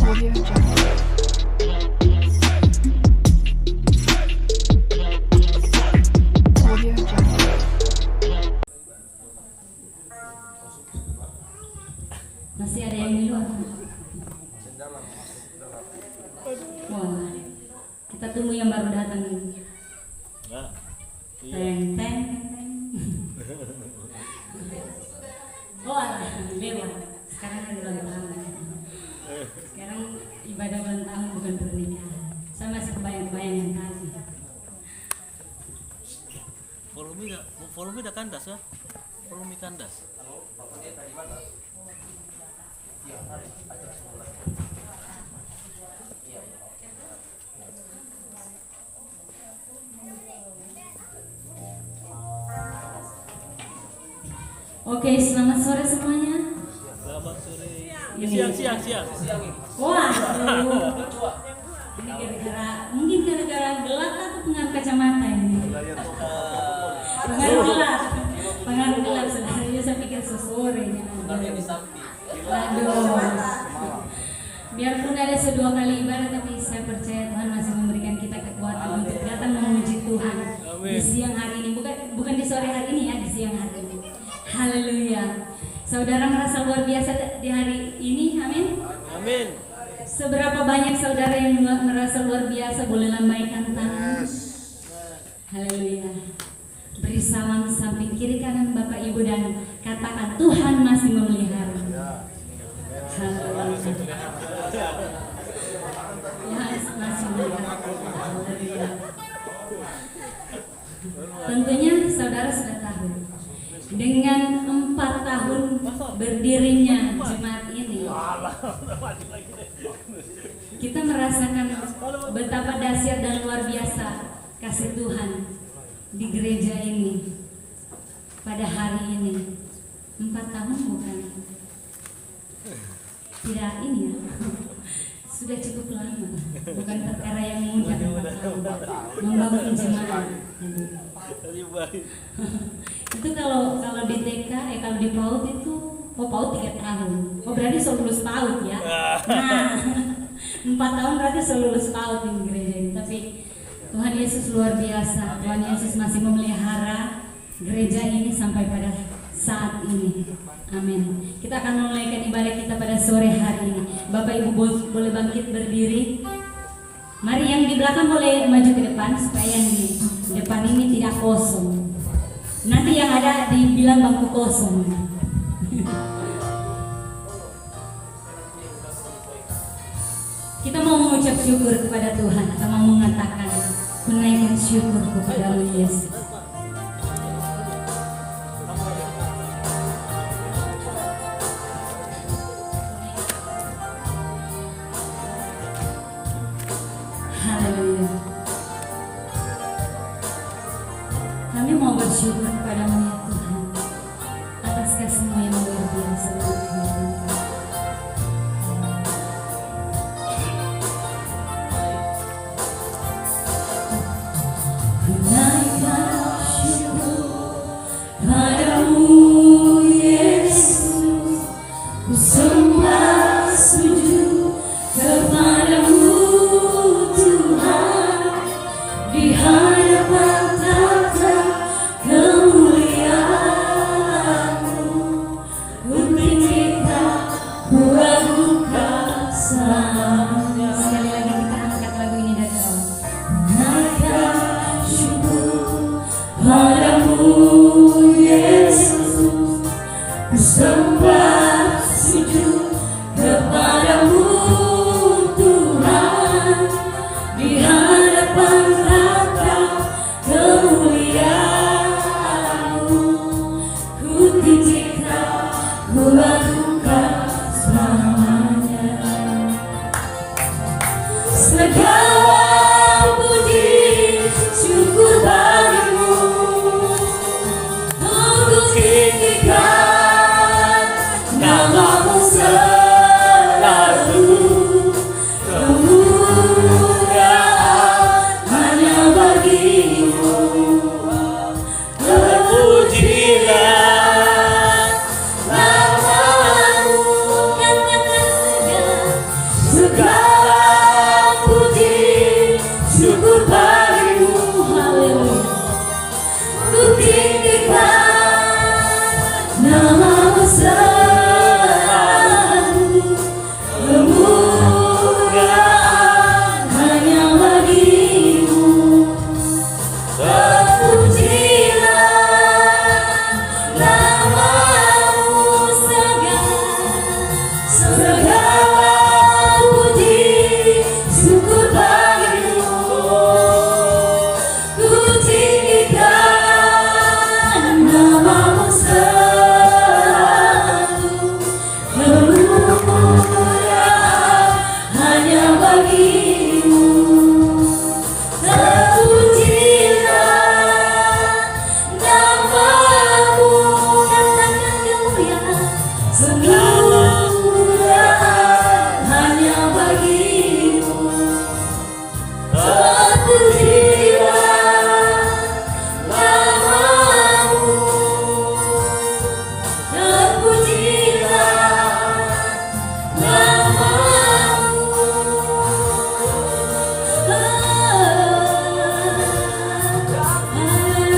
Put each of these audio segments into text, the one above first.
Audio Jungle. Audio Jungle. Masih ada yang di luar. Wah, kita tunggu yang baru datang. Nah, Teng teng teng. Oh alah, lewat. Sekarang kan ulang tahun. Sekarang ibadah ulang tahun bukan pernikahan. Saya masih kebayang-kebayang yang tadi. volume udah kandas ya? Volume kandas. Oke, selamat sore semuanya. Selamat sore. Siang. Wah, ini gara-gara mungkin gara-gara gelap atau pengaruh kacamata ini. Pengaruh gelap sebenarnya saya pikir sesore. Aduh. Biarpun ada sedua kali ibadah, tapi saya percaya Tuhan masih memberikan kita kekuatan untuk datang memuji Tuhan di siang hari ini, bukan di sore hari ini ya, di siang hari ini. Haleluya. Saudara merasa luar biasa di hari ini, amin. Amin. Seberapa banyak saudara yang merasa luar biasa, boleh lambaikan tangan. Haleluya. Beri salam samping kiri kanan Bapak Ibu dan katakan Tuhan masih memelihara. Haleluya. Tuhan masih memelihara. Haleluya. Tentunya saudara sudah tahu, dengan 4 tahun berdirinya jemaat ini, kita merasakan betapa dahsyat dan luar biasa kasih Tuhan di gereja ini pada hari ini. 4 tahun tidak ini ya, sudah cukup lama, bukan perkara yang mudah 4 tahun membangun jemaat. Itu kalau di TK, kalau di PAUD itu, PAUD 3 tahun. Berarti lulus PAUD ya. Nah, 4 tahun berarti lulus PAUD di gereja ini. Tapi Tuhan Yesus luar biasa. Tuhan Yesus masih memelihara gereja ini sampai pada saat ini. Amin. Kita akan memulaikan ibadah kita pada sore hari ini. Bapak Ibu boleh bangkit berdiri. Mari yang di belakang boleh maju ke depan supaya yang di depan ini tidak kosong. Nanti yang ada dibilang bangku kosong. Kita mau mengucap syukur kepada Tuhan, kita mau mengatakan menaikkan syukur kepada Yesus. Haleluya. Kami mau bersyukur kepadamu ya Tuhan atas kasih-Mu yang luar biasa dalam kehidupan kami. Ku naikkan syukur padamu Yesus, ku sembah sujud kepadamu Tuhan di hadapan tahta kemuliaan-Mu. Ku tinggikan, ku agungkan sama-Nya. Sekali lagi kita angkat lagu ini dari awal. Naikkan syukur padamu Yesus, ku sembah sujud kepadamu Tuhan di hadapan tahta kemuliaan-Mu. Ku tinggikan, ku agungkan selamanya. segala puji syukur bagimu. Haleluya. Ku tinggikan namamu selalu, kemuliaan hanya bagimu. Terpujilah namamu segala puji syukur bagimu. Ku tinggikan namamu selalu, kemuliaan hanya bagimu. Terpujilah namamu, katakan kemuliaan, kemuliaan hanya bagimu. Terpujilah namamu, terpujilah namamu.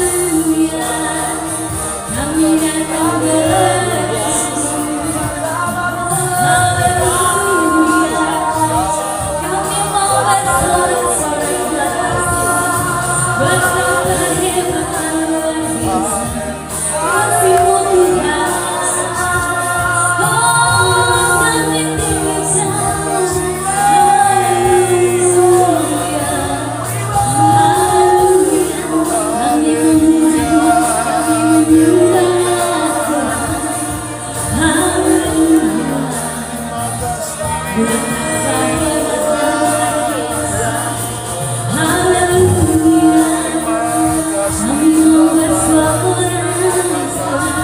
Haleluya, kami datang bersyukur. Haleluya, kami mau bersorak-sorai betapa hebat luar biasa kasih-Mu Tuhan. Oh, kami tinggikan. Haleluya, haleluya, kami memuji-Mu, kami menyembah Tuhan. Haleluya, betapa hebat luar biasa. Haleluya, kami mau bersorak-sorai.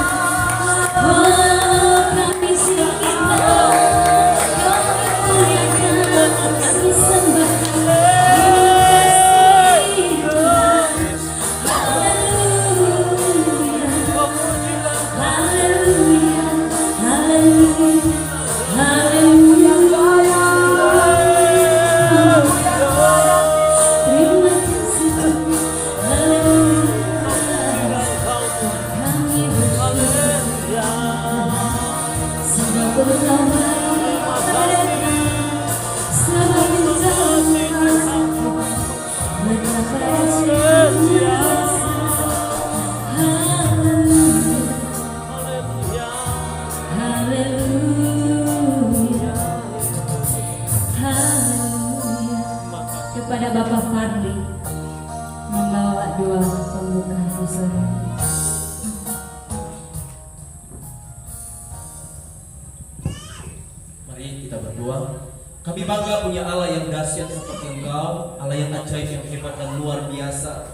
Oh, kami singgikan, kami muliakan, kami sembah kasih Tuhan. Haleluya, haleluya, haleluya, haleluya. Terima kasih Tuhan. Haleluya, kami bersyukur. Sebab Engkau baik padaku, sebab Engkau mengasihiku, betapa dahsyatnya kasih-Mu. Haleluya, haleluya, haleluya. Kepada Bapak Fadli membawa doa pembukaan di sore ini. Mari kita berdoa. Kami bangga punya Allah yang dahsyat seperti Engkau, Allah yang ajaib, yang hebat dan luar biasa.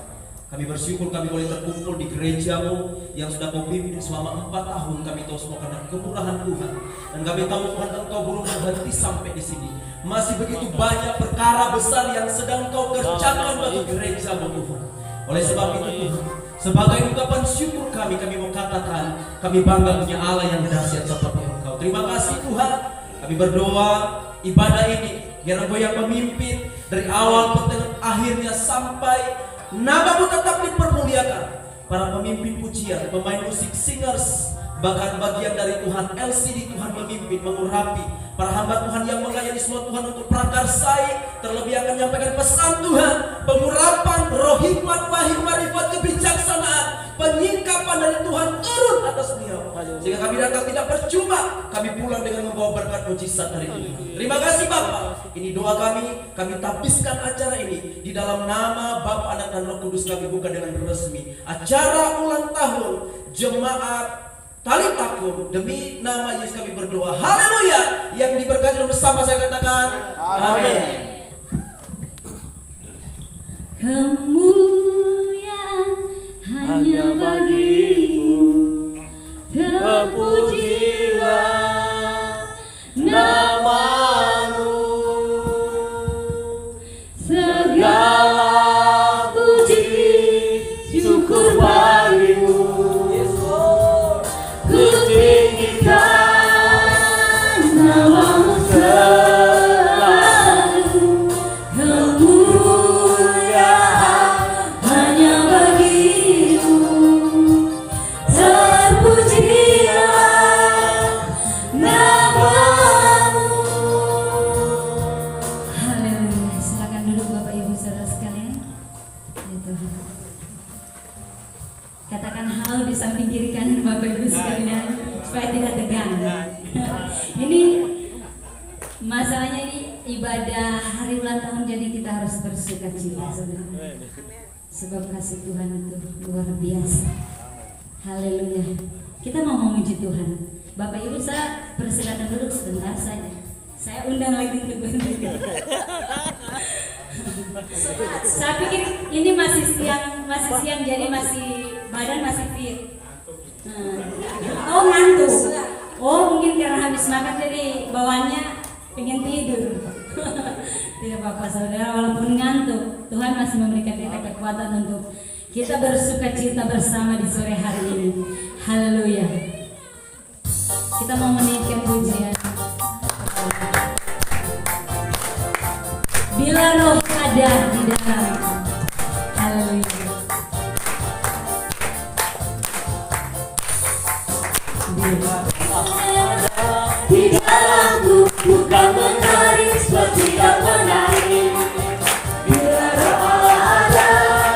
Kami bersyukur kami boleh terkumpul di gereja-Mu yang sudah Kau pimpin selama 4 tahun. Kami tahu semua karena kemurahan Tuhan. Dan kami tahu Tuhan Engkau belum berhenti sampai di sini. Masih begitu banyak perkara besar yang sedang Kau kerjakan bagi gereja-Mu Tuhan. Oleh sebab itu Tuhan, sebagai ungkapan syukur kami mau katakan kami bangga punya Allah yang dahsyat seperti Engkau. Terima kasih Tuhan. Kami berdoa ibadah ini biar Engkau yang memimpin dari awal pertengahan akhirnya sampai nama-Mu tetap dipermuliakan. Para pemimpin pujian, pemain musik, singers, bahkan bagian dari Tuhan LCD Tuhan memimpin, mengurapi para hamba Tuhan yang melayani semua Tuhan untuk prakarsai, terlebih akan menyampaikan pesan Tuhan, pengurapan, roh hikmat, wahyu, marifat, kebijaksanaan, penyingkapan dari Tuhan turun atas beliau. Sehingga kami datang tidak percuma, kami pulang dengan membawa berkat mujizat dari Tuhan. Terima kasih Bapak. Ini doa kami tapiskan acara ini di dalam nama Bapa, Anak dan Roh Kudus. Kami buka dengan resmi acara ulang tahun jemaat Talitakum, demi nama Yesus kami berdoa. Haleluya. Yang diberkati bersama saya katakan amin. Kemuliaan hanya bagimu, terpujilah namamu, segala puji syukur bagimu. Ku tinggikan namamu selalu, karena ini ibadah hari ulang tahun jadi kita harus bersuka cita, saudara. Sebab kasih Tuhan itu luar biasa. Haleluya. Kita mau memuji Tuhan. Bapak Ibu, saya persilakan duduk sebentar saja. Saya undang lagi untuk berdoa. Saya pikir ini masih siang jadi badan masih fit. Oh, ngantuk. Oh, mungkin karena habis makan jadi bawaannya pengen tidur. Tidak apa-apa saudara, walaupun ngantuk, Tuhan masih memberikan kita kekuatan untuk kita bersuka cita bersama di sore hari ini. Haleluya. Kita mau menaikkan pujian. Bila roh ada di dalam. Haleluya. Bila Di dalamku bukan menari seperti tidak menari. Bila roh Allah ada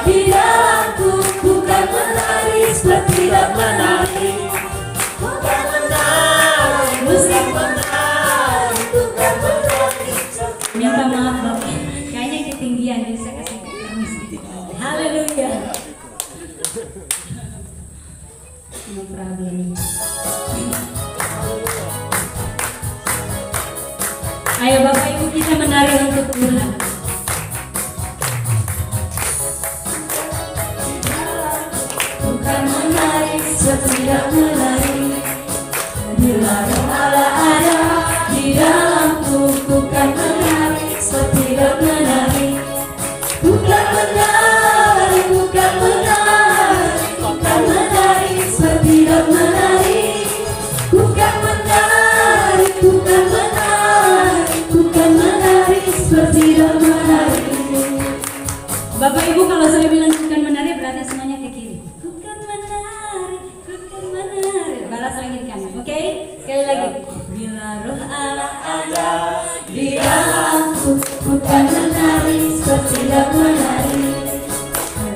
di dalamku bukan menari seperti tidak menari. Bukan menari, bukan menari, bukan menari. minta maaf Bapak, kayaknya ketinggian jadi saya kasih permisi. Haleluya. No problem. Ayo Bapak Ibu kita menari untuk Tuhan. Bukan menari seperti tidak menari. Bila roh Allah ada di dalamku bukan menari seperti tidak menari. Bukan menari, bukan menari, bukan menari seperti tidak menari. Bukan menari, bukan menari, bukan menari seperti tidak menari. Bapak Ibu kalau saya bilang bukan menari berarti semuanya ke kiri. Bukan menari, bukan menari. Balas lagi di kanan. Oke? Sekali lagi. Bila roh Allah ada Di dalamku bukan menari seperti tidak menari.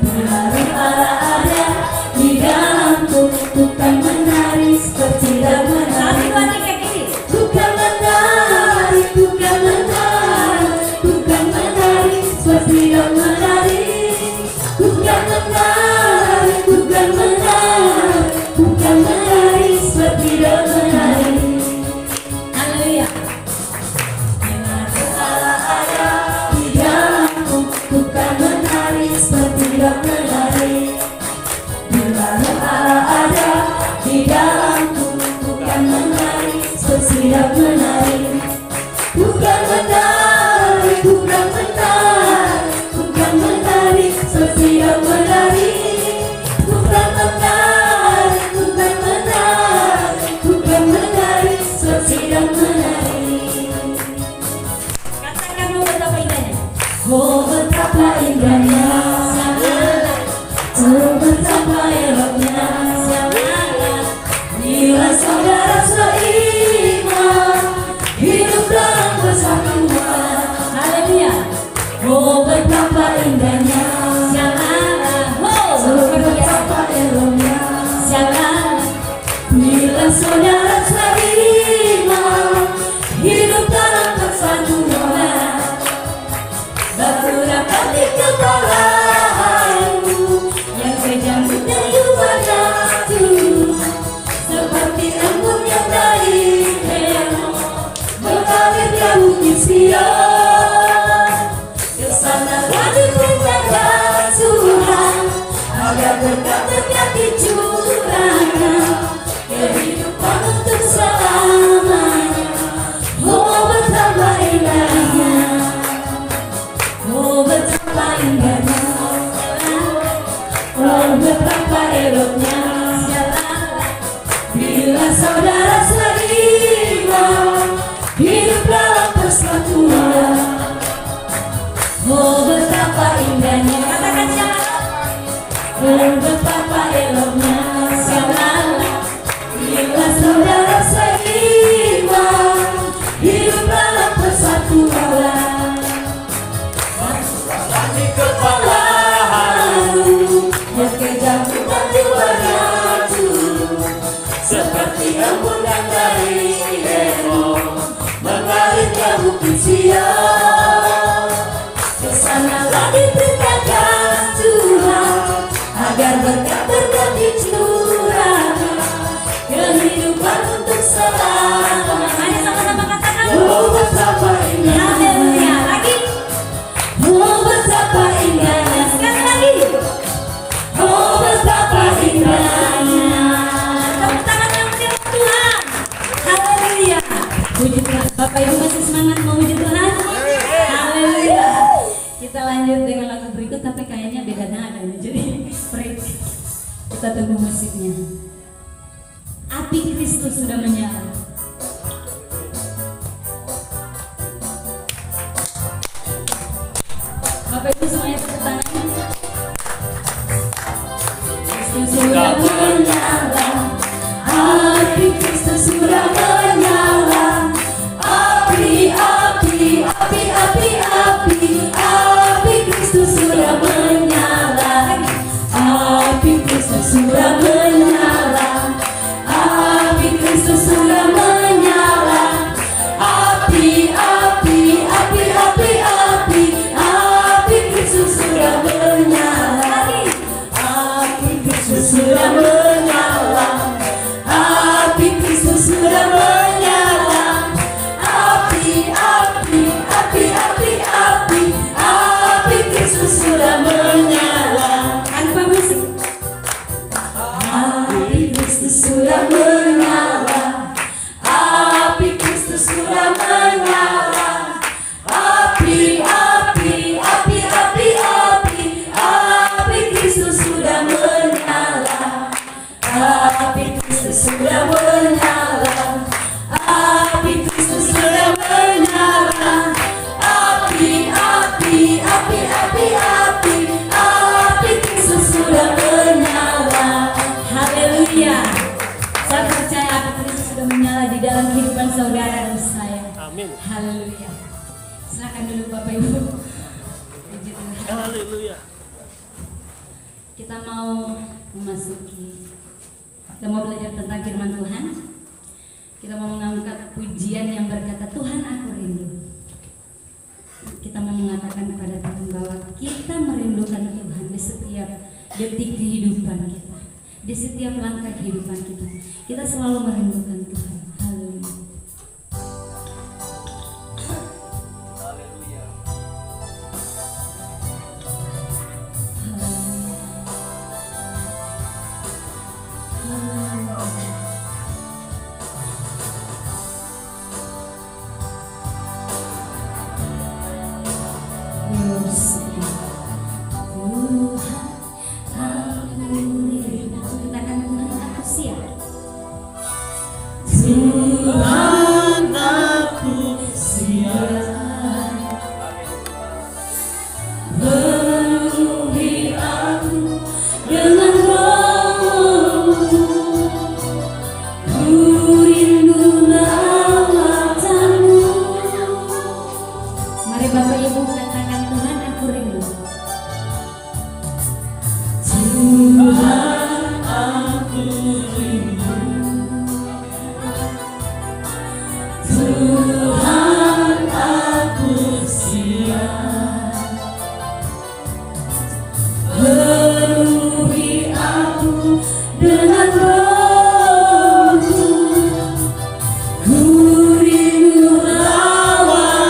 Bila roh Allah ada di dalamku bukan menari seperti tidak menari. satu dua tiga kiri. Bukan menari, bukan menari, bukan menari seperti tidak menari. Bukan menari, bukan menari, bukan menari seperti tidak menari. Haleluya. Bila roh Allah ada di dalamku bukan menari seperti tidak menari. Bila roh Allah ada di dalamku bukan menari seperti tidak menari. Bukan menari, bukan menari, bukan menari seperti tidak menari. Bukan menari, bukan menari, bukan menari seperti tidak menari. Katakan mau betapa indahnya. Oh betapa indahnya, oh betapa eloknya, bila saudara seiman hidup dalam persatuan. Haleluya. Oh betapa indahnya, oh betapa eloknya, bila saudara seiman hidup dalam persatuan. Baku dapat di kepalamu yang kejam menyayup padaku, seperti embun yang dari Hermon mengalir ke bukit Sion. Kesanalah diperintahkan Tuhan agar berkat-berkat dicurahkan, kehidupan untuk selamanya. Oh betapa indahnya, oh betapa indahnya, oh betapa eloknya, bila saudara seiman hidup dalam persatuan. Oh betapa indahnya, katakan siapa? Oh betapa eloknya, bila saudara seiman hidup dalam persatuan. Di kepalamu yang kejam di wajahku, seperti embun yang dari Hermon mengalir ke bukit bukit Sion. Kesana lagi perintahkan Tuhan, agar berkat-berkat dicurahkan, kehidupan untuk selamanya. Mari sama-sama katakan. Oh betapa indahnya, Haleluya. Lagi. oh betapa indahnya, Sekali lagi. oh betapa indahnya. Tepuk tangan yang meriah Tuhan. Haleluya. Puji Tuhan. Bapak Ibu masih semangat memuji Tuhan? Haleluya. Kita lanjut dengan lagu berikut, tapi kayaknya beda nada nih. Jadi break. Kita tunggu musiknya. Api Kristus sudah menyala. Bapak Ibu semuanya tepuk tangan. Kristus sudah menyala, api Kristus sudah menyala, api, api, api, api, api, api Kristus sudah menyala, api Kristus sudah menyala, api Kristus sudah menyala, api, api, api, api, api, api Kristus sudah menyala, api Kristus sudah menyala, api Kristus sudah menyala, api, api, api, api, api, api Kristus sudah menyala. Tanpa musik. Api Kristus sudah menyala, api Kristus sudah menyala, api, api, api, api, api, api Kristus sudah menyala, api Kristus sudah menyala, api Kristus sudah menyala, api, api, api, api, api, api Kristus sudah menyala. Haleluya. Saya percaya api Kristus sudah menyala di dalam kehidupan saudara dan saya. Amin. Haleluya. Silakan dulu Bapak Ibu. Puji Tuhan. Haleluya. Kita mau kita mau belajar tentang firman Tuhan. Kita mau mengangkat pujian yang berkata Tuhan aku rindu. Kita mau mengatakan kepada Tuhan bahwa kita merindukan Tuhan di setiap detik kehidupan kita, di setiap langkah kehidupan kita. Kita selalu merindukan Tuhan. Haleluya. Tuhan aku siap, penuhi aku dengan roh-Mu, ku rindu lawatan-Mu. Mari Bapak Ibu katakan Tuhan aku rindu. Tuhan aku rindu, Tuhan aku siap, penuhi aku dengan roh-Mu, ku rindu lawatan-Mu.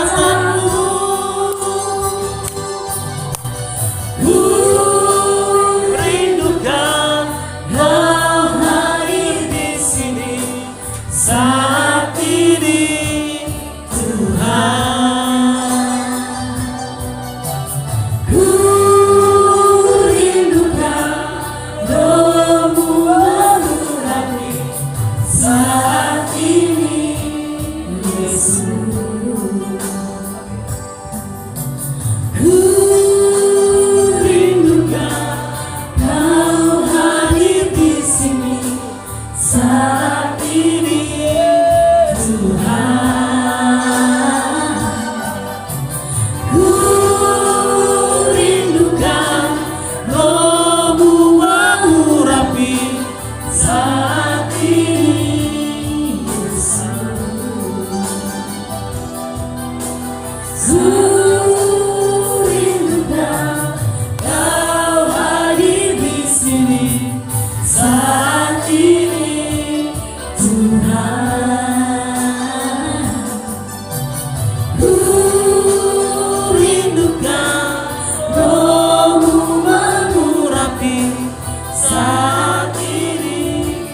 Ku rindukan Kau hadir di sini saat ini, Tuhan. Ku rindukan Roh-Mu mengurapi saat ini,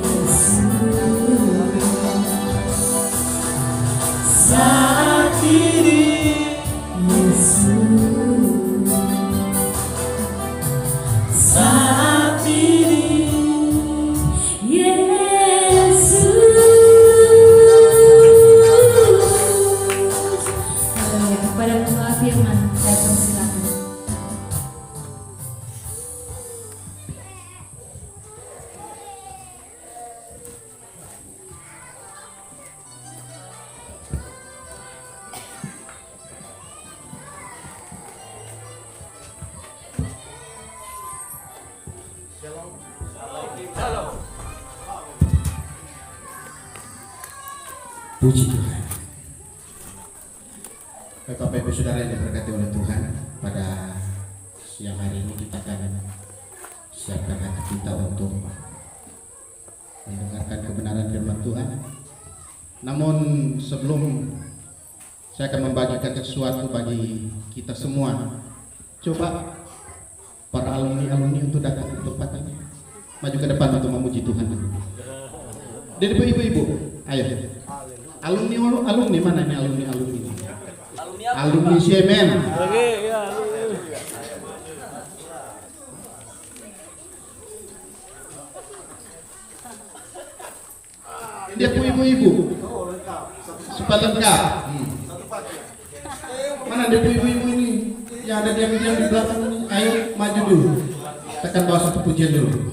Yesus. Saat ini, Yesus. Saat ini, Yesus. Haleluya. Kepada pembawa firman, saya persilakan. Puji Tuhan. Bapak Ibu Saudara yang diberkati oleh Tuhan, pada siang hari ini kita akan siapkan hati kita untuk mendengarkan kebenaran firman Tuhan. Namun sebelum saya akan membagikan sesuatu bagi kita semua, coba para alumni untuk datang ke tempat ini, maju ke depan untuk memuji Tuhan. Dari ibu-ibu, ayo. Alumni mana ini alumni? Alumni Siemen. Dia ibu-ibu. Supaya lengkap. Mana dia ibu-ibu ini? Yang ada diam-diam di belakang ini. Ayo maju dulu. Kita akan bawa satu pujian dulu.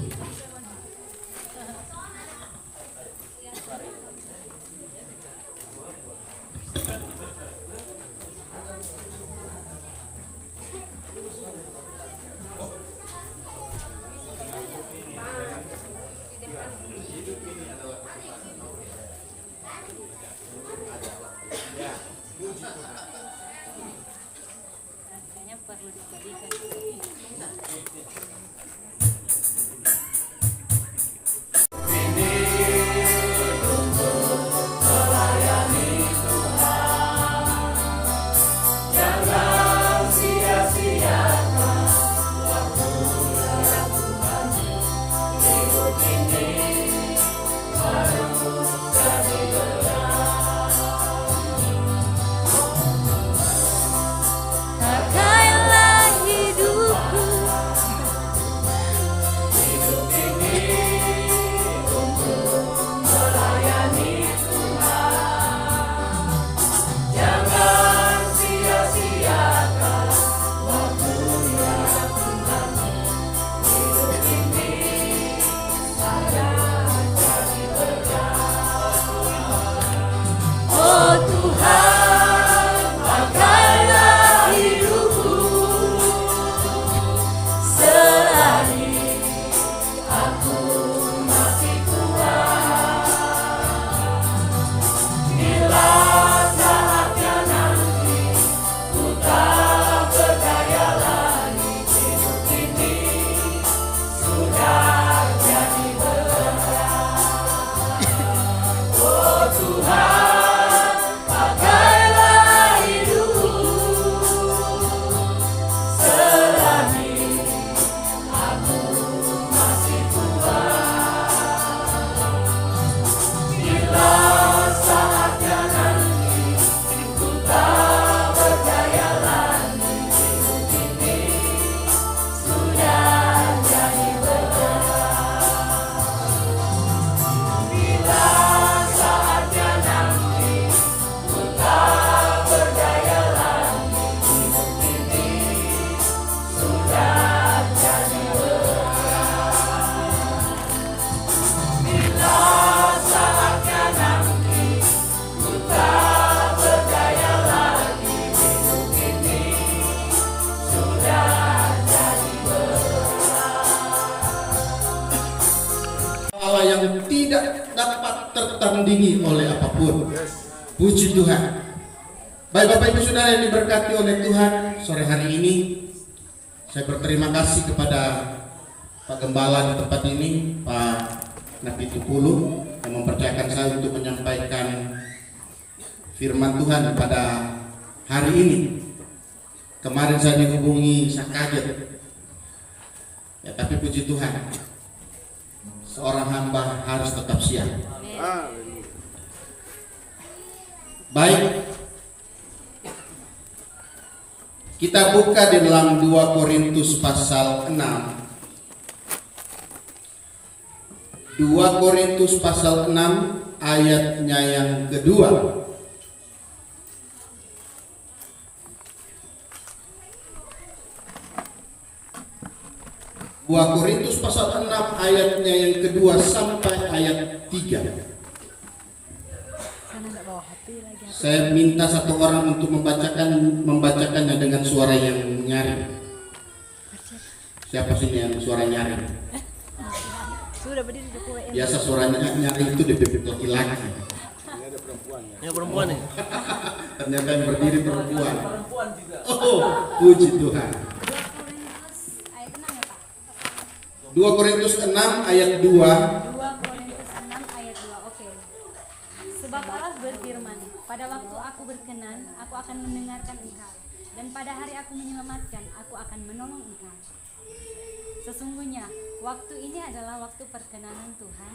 Allah yang tidak dapat tertandingi oleh apapun. Puji Tuhan. Baik Bapak Ibu Saudara yang diberkati oleh Tuhan, sore hari ini saya berterima kasih kepada Pak Gembala di tempat ini, Pak Napi Tupulu, yang mempercayakan saya untuk menyampaikan firman Tuhan pada hari ini. Kemarin saya dihubungi, saya kaget. Ya, tapi puji Tuhan, seorang hamba harus tetap siap. Baik, kita buka di dalam 2 Korintus pasal 6. 2 Korintus pasal 6 ayatnya yang kedua. 2 Korintus pasal 6 ayatnya yang kedua sampai ayat 3. Saya minta satu orang untuk membacakannya dengan suara yang nyaring. Siapa sih yang suara nyaring? Biasa suaranya nyaring itu dari laki-laki. Ini perempuan nih. Ternyata yang berdiri perempuan. Oh, puji Tuhan. 2 Korintus 6 ayat 2. 2 Korintus 6 ayat 2. Oke. Sebab Allah berfirman, pada waktu aku berkenan, aku akan mendengarkan engkau, dan pada hari aku menyelamatkan, aku akan menolong engkau. Sesungguhnya waktu ini adalah waktu perkenanan Tuhan.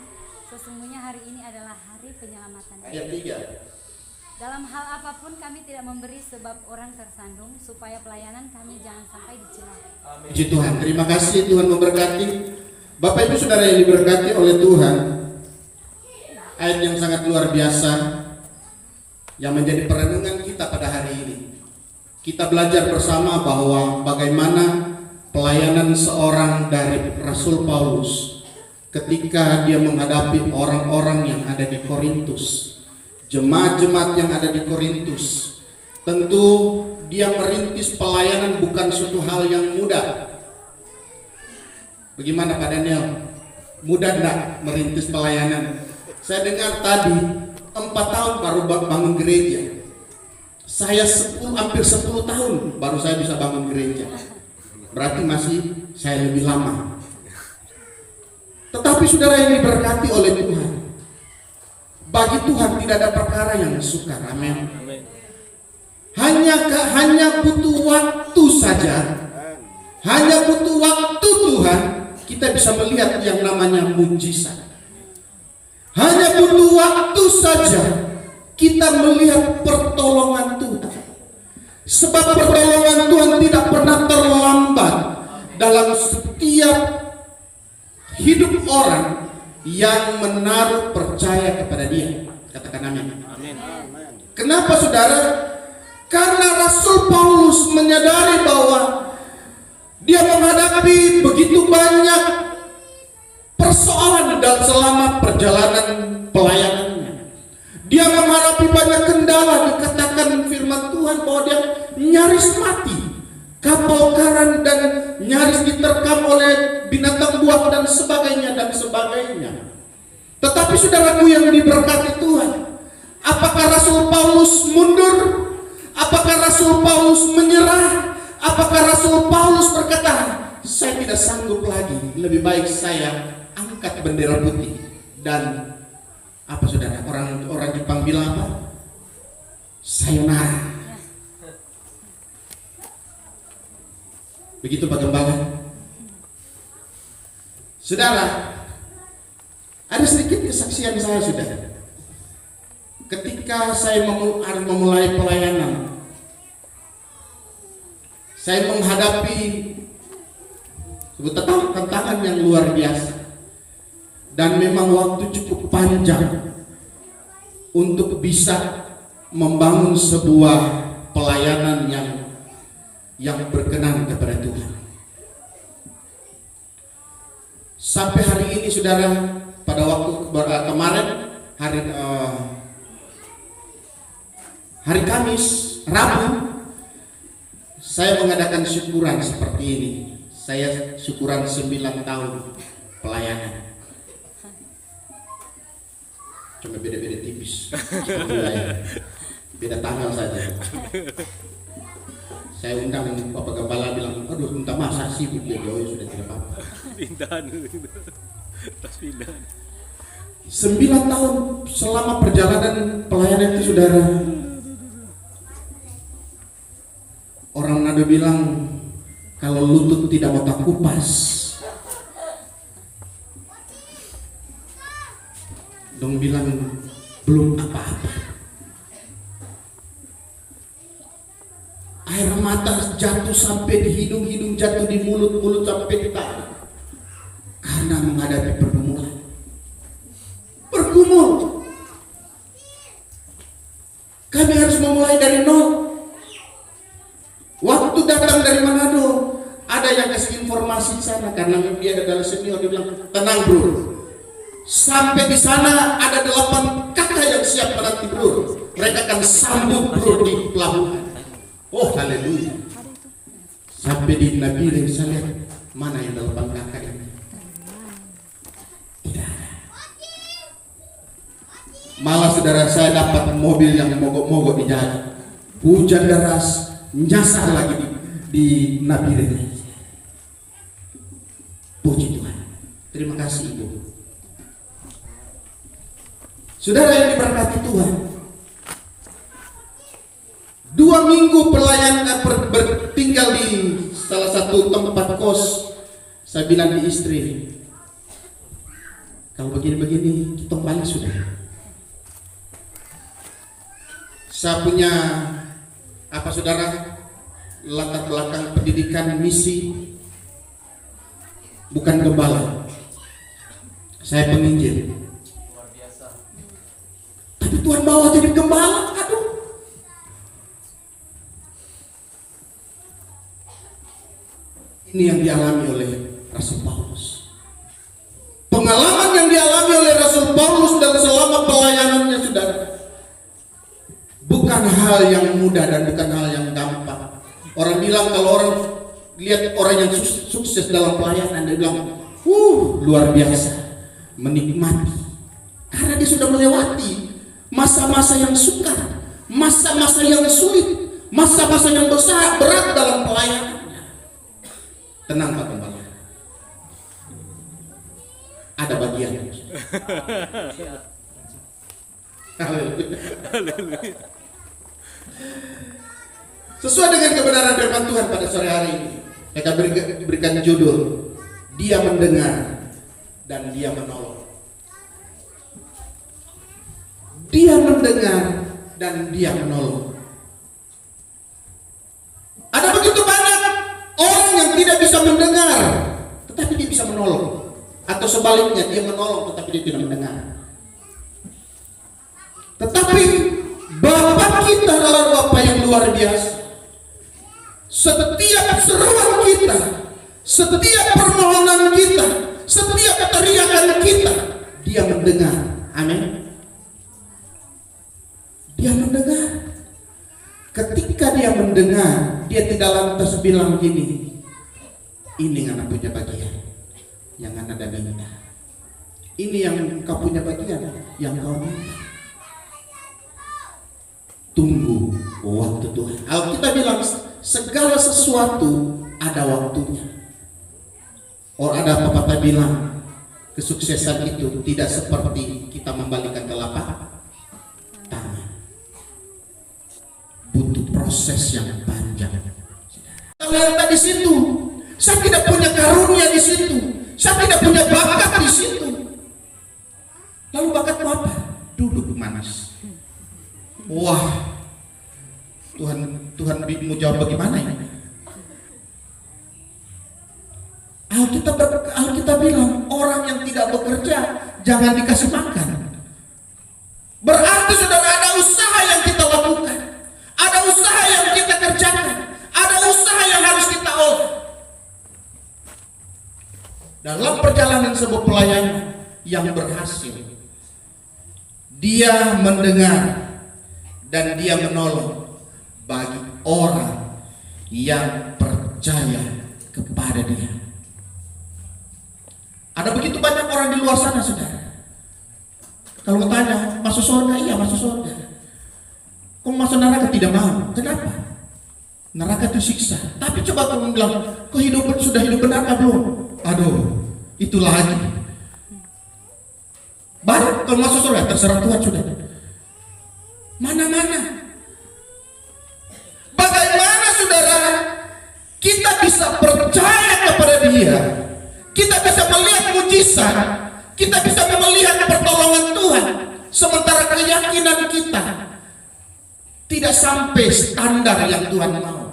Sesungguhnya hari ini adalah hari penyelamatan. Ayat 3. Dalam hal apapun kami tidak memberi sebab orang tersandung, supaya pelayanan kami jangan sampai dicela. Puji Tuhan, terima kasih, Tuhan memberkati. Bapak Ibu Saudara yang diberkati oleh Tuhan, ayat yang sangat luar biasa yang menjadi perenungan kita pada hari ini. Kita belajar bersama bahwa bagaimana pelayanan seorang dari Rasul Paulus ketika dia menghadapi orang-orang yang ada di Korintus, jemaat-jemaat yang ada di Korintus. Tentu dia merintis pelayanan bukan suatu hal yang mudah. Bagaimana Pak Daniel? Mudah enggak merintis pelayanan? Saya dengar tadi 4 tahun baru bangun gereja. Saya hampir 10 tahun baru saya bisa bangun gereja. Berarti masih saya lebih lama. Tetapi saudara yang diberkati oleh Tuhan, bagi Tuhan tidak ada perkara yang sukar. Amin. Hanya butuh waktu saja. Hanya butuh waktu Tuhan, kita bisa melihat yang namanya mujizat. Hanya butuh waktu saja kita melihat pertolongan Tuhan. Sebab pertolongan Tuhan tidak pernah terlambat dalam setiap hidup orang yang menaruh percaya kepada Dia. Katakan amin. Amin. Kenapa saudara? Karena Rasul Paulus menyadari bahwa dia menghadapi begitu banyak persoalan dalam selama perjalanan pelayanannya. Dia menghadapi banyak kendala, dikatakan firman Tuhan bahwa dia nyaris mati, kapal karam dan nyaris diterkam oleh binatang buas dan sebagainya dan sebagainya. Tetapi saudaraku yang diberkati Tuhan, apakah Rasul Paulus mundur? Apakah Rasul Paulus menyerah? Apakah Rasul Paulus berkata, saya tidak sanggup lagi, lebih baik saya angkat bendera putih? Dan apa saudara, orang Jepang bilang apa? Sayonara. Begitu Pak Gembala. Saudara, ada sedikit kesaksian saya saudara. Ketika saya memulai pelayanan, saya menghadapi tantangan yang luar biasa, dan memang waktu cukup panjang untuk bisa membangun sebuah pelayanan yang berkenan kepada Tuhan. Sampai hari ini saudara, pada waktu kemarin hari Kamis, Rabu, saya mengadakan syukuran seperti ini. Saya syukuran 9 tahun pelayanan. Cuma beda-beda tipis. beda tanggal saja. Saya undang Bapak Gembala bilang, aduh minta masa sibuk dia, oh sudah tidak apa-apa. Pindahan. Tas pindahan. 9 tahun selama perjalanan pelayanan itu saudara, orang Manado bilang kalau lutut tidak mau tak kupas, dong bilang belum apa-apa. Air mata jatuh sampai di hidung-hidung, jatuh di mulut-mulut sampai di tangan karena menghadapi pergumulan. Kami harus memulai dari nol. Waktu datang dari Manado, ada yang kasih informasi di sana karena dia adalah senior, dia bilang, tenang bro. Sampai di sana ada 8 kakak yang siap menanti bro. Mereka akan sambut bro di pelabuhan. Oh haleluya. Sampai di Nabire saya lihat mana yang 8 kakak ini. Tidak ada. Malah saudara saya dapat mobil yang mogok-mogok di jalan. Hujan deras, nyasar lagi di Nabire. Puji Tuhan. Terima kasih Ibu. Saudara yang diberkati Tuhan, 2 minggu pelayanan bertinggal di salah satu tempat kos. Saya bilang di istri, kalau begini-begini kita balik sudah. Saya punya apa saudara, latar belakang pendidikan misi, bukan gembala. Saya penginjil. Tapi Tuhan bawa jadi gembala, aduh. Ini yang dialami oleh Rasul Paulus. Pengalaman yang dialami oleh Rasul Paulus dan selama pelayanannya saudara, bukan hal yang mudah dan bukan hal yang gampang. Orang bilang kalau orang lihat orang yang sukses dalam pelayanan, dia bilang, luar biasa, menikmati. Karena dia sudah melewati masa-masa yang sukar, masa-masa yang sulit, masa-masa yang besar, berat dalam pelayanannya. Tenang Pak Gembala, ada bagian. Sesuai dengan kebenaran firman Tuhan pada sore hari ini, saya akan berikan judul, Dia Mendengar dan Dia Menolong. Dia mendengar dan Dia menolong. Ada begitu banyak orang yang tidak bisa mendengar, tetapi dia bisa menolong. Atau sebaliknya, dia menolong tetapi dia tidak mendengar. Tetapi Bapa kita adalah Bapa yang luar biasa. Setiap seruan kita, setiap permohonan kita, setiap teriakan kita, Dia mendengar. Amin. Dia mendengar. Ketika dia mendengar, dia tidak lantas bilang gini, ini anak punya bagian yang anak ada minta. Ini yang kau punya bagian yang kau minta. Tunggu waktu Tuhan. Kita bilang segala sesuatu ada waktunya. Orang ada pepatah bilang, kesuksesan itu tidak seperti kita membalikan telapak tangan. Butuh proses yang panjang. Kalian tadi situ, saya tidak punya karunia di situ, saya tidak punya bakat di situ. Lalu bakatmu apa? Duduk manas. Wah, Tuhan mau jawab bagaimana ini? Alkitab bilang orang yang tidak bekerja jangan dikasih makan. Berarti saudara ada usaha yang kita lakukan. Ada usaha yang kita kerjakan, ada usaha yang harus kita olah. Dalam perjalanan sebuah pelayanan yang berhasil, Dia mendengar dan Dia menolong bagi orang yang percaya kepada Dia. Ada begitu banyak orang di luar sana, saudara. Kalau tanya, masuk surga? Iya, masuk surga. Kau masuk neraka tidak mau. Kenapa? Neraka itu siksa. Tapi coba kamu bilang, kehidupan sudah hidup benar belum? Aduh, itu lagi. Baru kalau masuk surga terserah Tuhan sudah. Mana-mana. Bagaimana saudara kita bisa percaya kepada Dia? Kita bisa melihat mujizat, kita bisa melihat pertolongan Tuhan, sementara keyakinan kita tidak sampai standar yang Tuhan mau.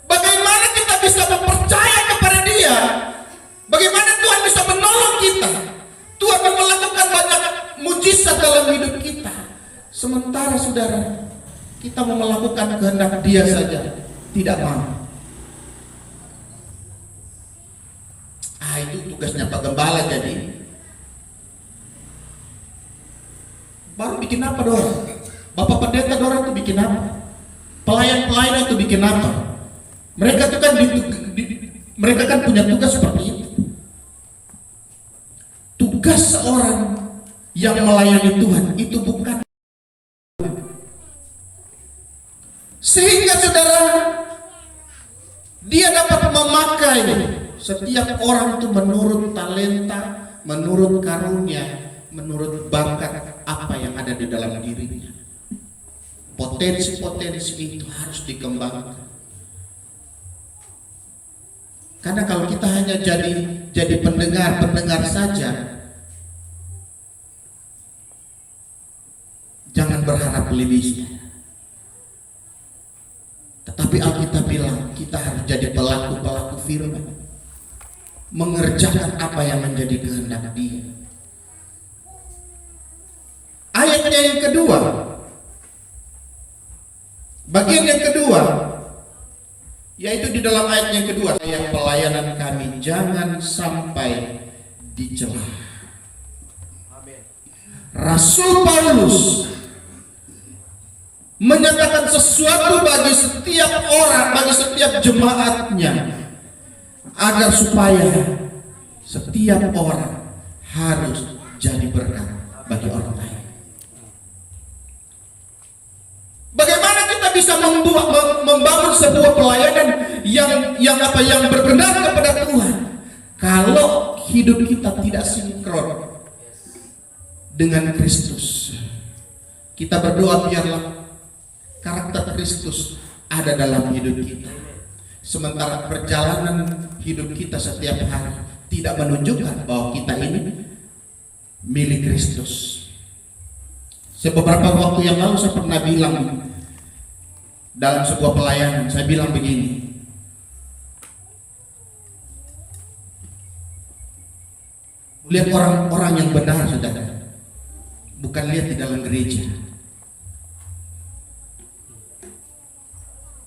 Bagaimana kita bisa mempercaya kepada Dia? Bagaimana Tuhan bisa menolong kita? Tuhan mau melakukan banyak mujizat dalam hidup kita, sementara saudara kita mau melakukan kehendak Dia saja tidak mau. Itu tugasnya Pak Gembala. Jadi baru bikin apa dorang? Bapak pendeta dorang tuh bikin apa? Pelayan-pelayan itu bikin apa? Mereka tuh kan mereka kan punya tugas seperti itu. Tugas seorang yang melayani Tuhan itu bukan, sehingga saudara dia dapat memakai setiap orang itu menurut talenta, menurut karunia, menurut bakat apa yang ada di dalam dirinya. Potensi-potensi itu harus dikembangkan. Karena kalau kita hanya jadi pendengar saja, jangan berharap lebihnya. Tetapi Alkitab bilang kita harus jadi pelaku-pelaku firman, mengerjakan apa yang menjadi kehendak Dia. Ayatnya yang kedua, bagian yang kedua, yaitu di dalam ayat yang kedua, yang pelayanan kami jangan sampai dicela. Rasul Paulus menyatakan sesuatu bagi setiap orang, bagi setiap jemaatnya, agar supaya setiap orang harus jadi berkat bagi orang lain. Bagaimana kita bisa membangun sebuah pelayanan yang berbenar kepada Tuhan kalau hidup kita tidak sinkron dengan Kristus? Kita berdoa biarlah karakter Kristus ada dalam hidup kita, sementara perjalanan hidup kita setiap hari tidak menunjukkan bahwa kita ini milik Kristus. Beberapa waktu yang lalu saya pernah bilang dalam sebuah pelayanan, saya bilang begini, lihat orang-orang yang benar saudara, bukan lihat di dalam gereja.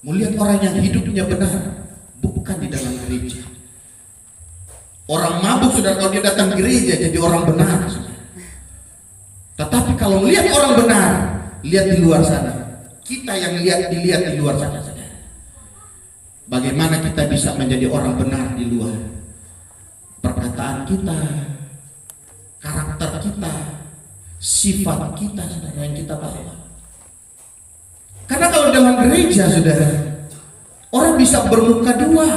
Melihat orang yang hidupnya benar, bukan di dalam gereja. Orang mabuk saudara, kalau dia datang gereja jadi orang benar saudara. Tetapi kalau melihat orang benar, lihat di luar sana. Kita yang dilihat di luar sana saudara. Bagaimana kita bisa menjadi orang benar di luar? Perkataan kita, karakter kita, sifat kita saudara yang kita bawa. Karena kalau dalam gereja saudara, orang bisa bermuka dua.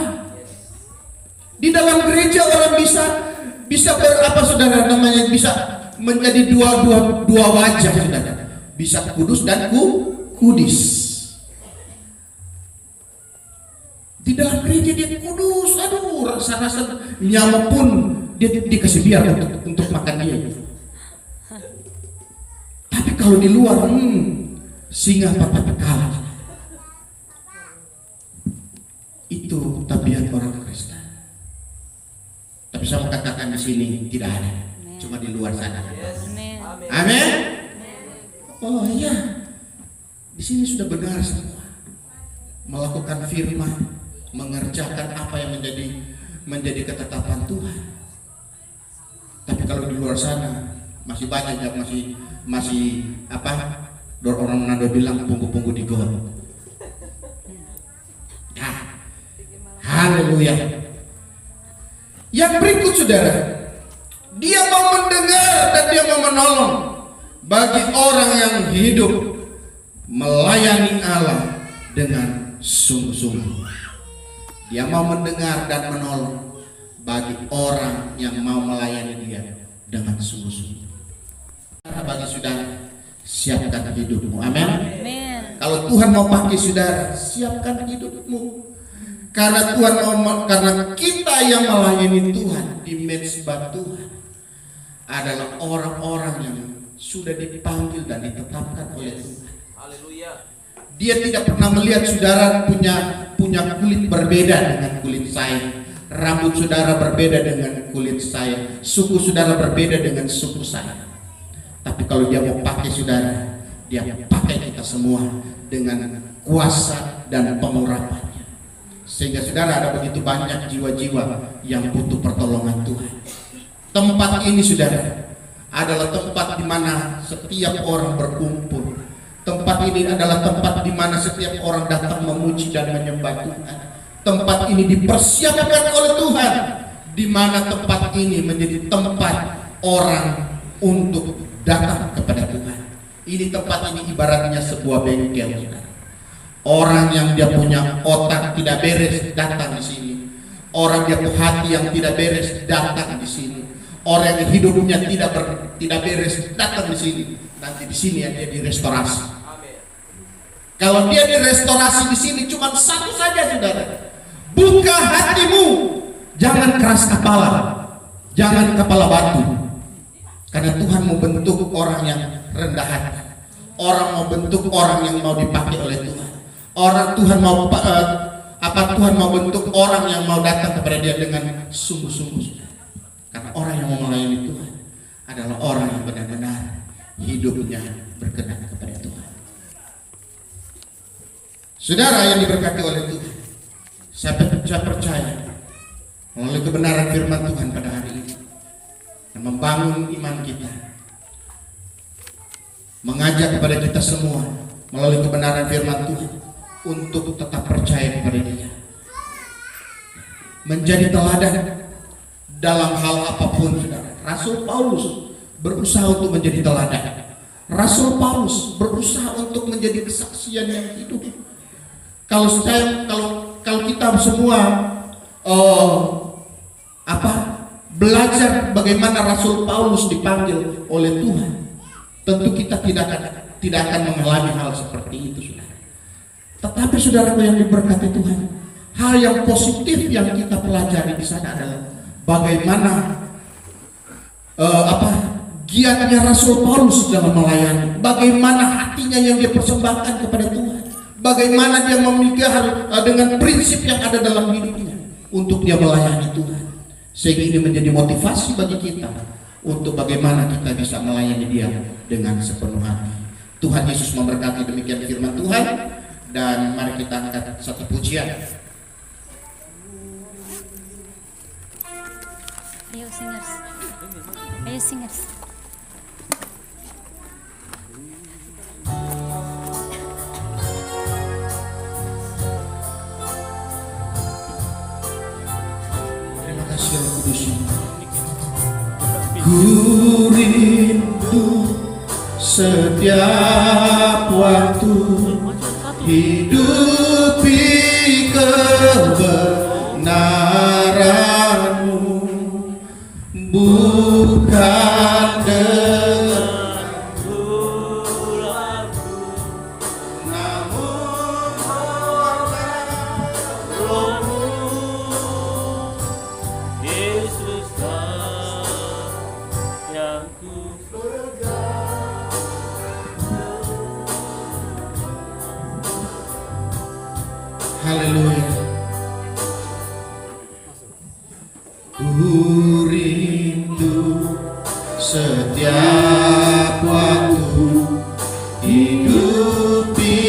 Di dalam gereja orang bisa berapa saudara namanya, bisa menjadi dua wajah saudara. Bisa kudus dan kudis. Di dalam gereja dia kudus, aduh rasa-rasa nyamuk pun dia dikasih biar untuk makan dia. Tapi kalau di luar, singa patah kalah. Itu tabiat orang Kristen. Tapi saya mau katakan di sini tidak ada, cuma di luar sana. Amin. Oh iya, di sini sudah benar semua. Melakukan firman, mengerjakan apa yang menjadi ketetapan Tuhan. Tapi kalau di luar sana masih banyak yang masih apa? Orang Manado bilang punggu-punggu di got. Nah, haleluya. Yang berikut saudara, dia mau mendengar dan dia mau menolong. bagi orang yang hidup melayani Allah dengan sungguh-sungguh. Dia mau mendengar dan menolong bagi orang yang mau melayani dia dengan sungguh-sungguh. Bagi saudara, siapkan hidupmu. Amin. Kalau Tuhan mau pakai saudara, siapkan hidupmu. Karena karena kita yang melayani Tuhan di mezbah Tuhan adalah orang-orang yang sudah dipanggil dan ditetapkan oleh Tuhan. Haleluya. Dia tidak pernah melihat saudara punya kulit berbeda dengan kulit saya, rambut saudara berbeda dengan kulit saya, suku saudara berbeda dengan suku saya. Tapi kalau dia mau pakai saudara, dia pakai kita semua dengan kuasa dan pengurapannya. Sehingga saudara, ada begitu banyak jiwa-jiwa yang butuh pertolongan Tuhan. Tempat ini saudara adalah tempat di mana setiap orang berkumpul. Tempat ini adalah tempat di mana setiap orang datang memuji dan menyembah Tuhan. Tempat ini dipersiapkan oleh Tuhan, di mana tempat ini menjadi tempat orang untuk datang kepada Tuhan. Ini tempat ini ibaratnya sebuah bengkel, saudara. Orang yang dia punya otak tidak beres datang di sini. Orang dia punya hati yang tidak beres datang di sini. Orang yang hidupnya tidak beres datang di sini. Nanti di sini dia direstorasi. Kalau dia direstorasi di sini cuma satu saja, saudara. Buka hatimu, jangan keras kepala, jangan kepala batu. Karena Tuhan mau bentuk orang yang rendah hati. Orang mau bentuk orang yang mau dipakai oleh Tuhan. Tuhan mau bentuk orang yang mau datang kepada dia dengan sungguh-sungguh. Karena orang yang mau melayani Tuhan adalah orang yang benar-benar hidupnya berkenan kepada Tuhan. Saudara yang diberkati oleh Tuhan, saya percaya melalui kebenaran firman Tuhan pada hari ini dan membangun iman kita, mengajak kepada kita semua melalui kebenaran firman Tuhan untuk tetap percaya kepada Dia, menjadi teladan dalam hal apapun, saudara. Rasul Paulus berusaha untuk menjadi teladan. Rasul Paulus berusaha untuk menjadi kesaksian yang hidup. Kalau kita semua belajar bagaimana Rasul Paulus dipanggil oleh Tuhan, tentu kita tidak akan mengalami hal seperti itu, saudara. Tetapi saudaraku yang diberkati Tuhan, hal yang positif yang kita pelajari di sana adalah bagaimana giatnya Rasul Paulus dalam melayani, bagaimana hatinya yang dia persembahkan kepada Tuhan, bagaimana dia memiliki dengan prinsip yang ada dalam hidupnya untuk dia melayani Tuhan. Sehingga ini menjadi motivasi bagi kita untuk bagaimana kita bisa melayani Dia dengan sepenuh hati. Tuhan Yesus memberkati. Demikian firman Tuhan. Dan mari kita angkat satu pujian. Ayo singers. Ayo singers. Terima kasih Roh Kudus. Ku rindu setiap waktu hidupi kebenaran-Mu, bukan dengan lagu, namun oleh Roh-Mu. Yesuslah yang ku pegang. Haleluya. Ku rindu setiap waktu hidupi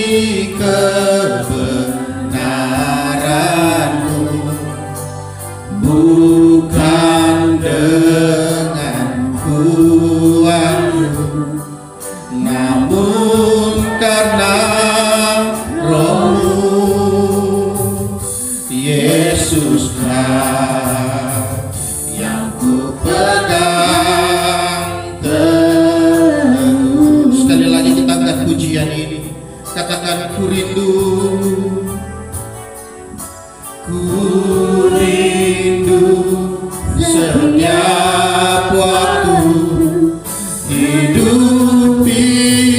kebenaran-Mu, bukan dengan kuat-Mu, namun karena Roh-Mu. Yesuskah yang ku pegang teguh. Katakan ku rindu setiap waktu hidupi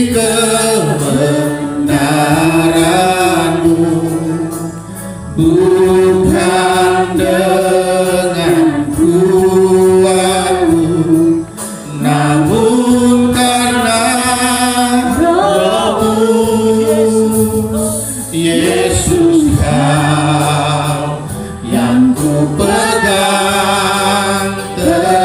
kebenaran-Mu, bukan dengan kuatku, namun karena Roh-Mu. Yesus, Kau yang ku pegang teguh.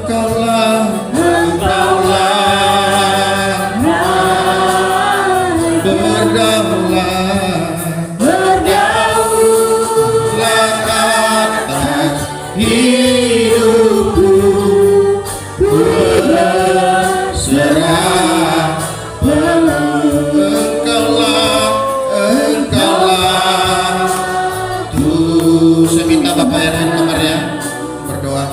Engkaulah berdaulat atas hidupku, berserah Engkaulah. Tuh, saya minta Bapak Erwin kamarnya berdoa.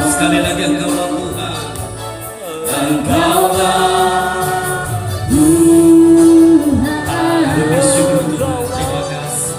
Sekali lagi Engkaulah Tuhan. Kami bersyukur Tuhan. Terima kasih.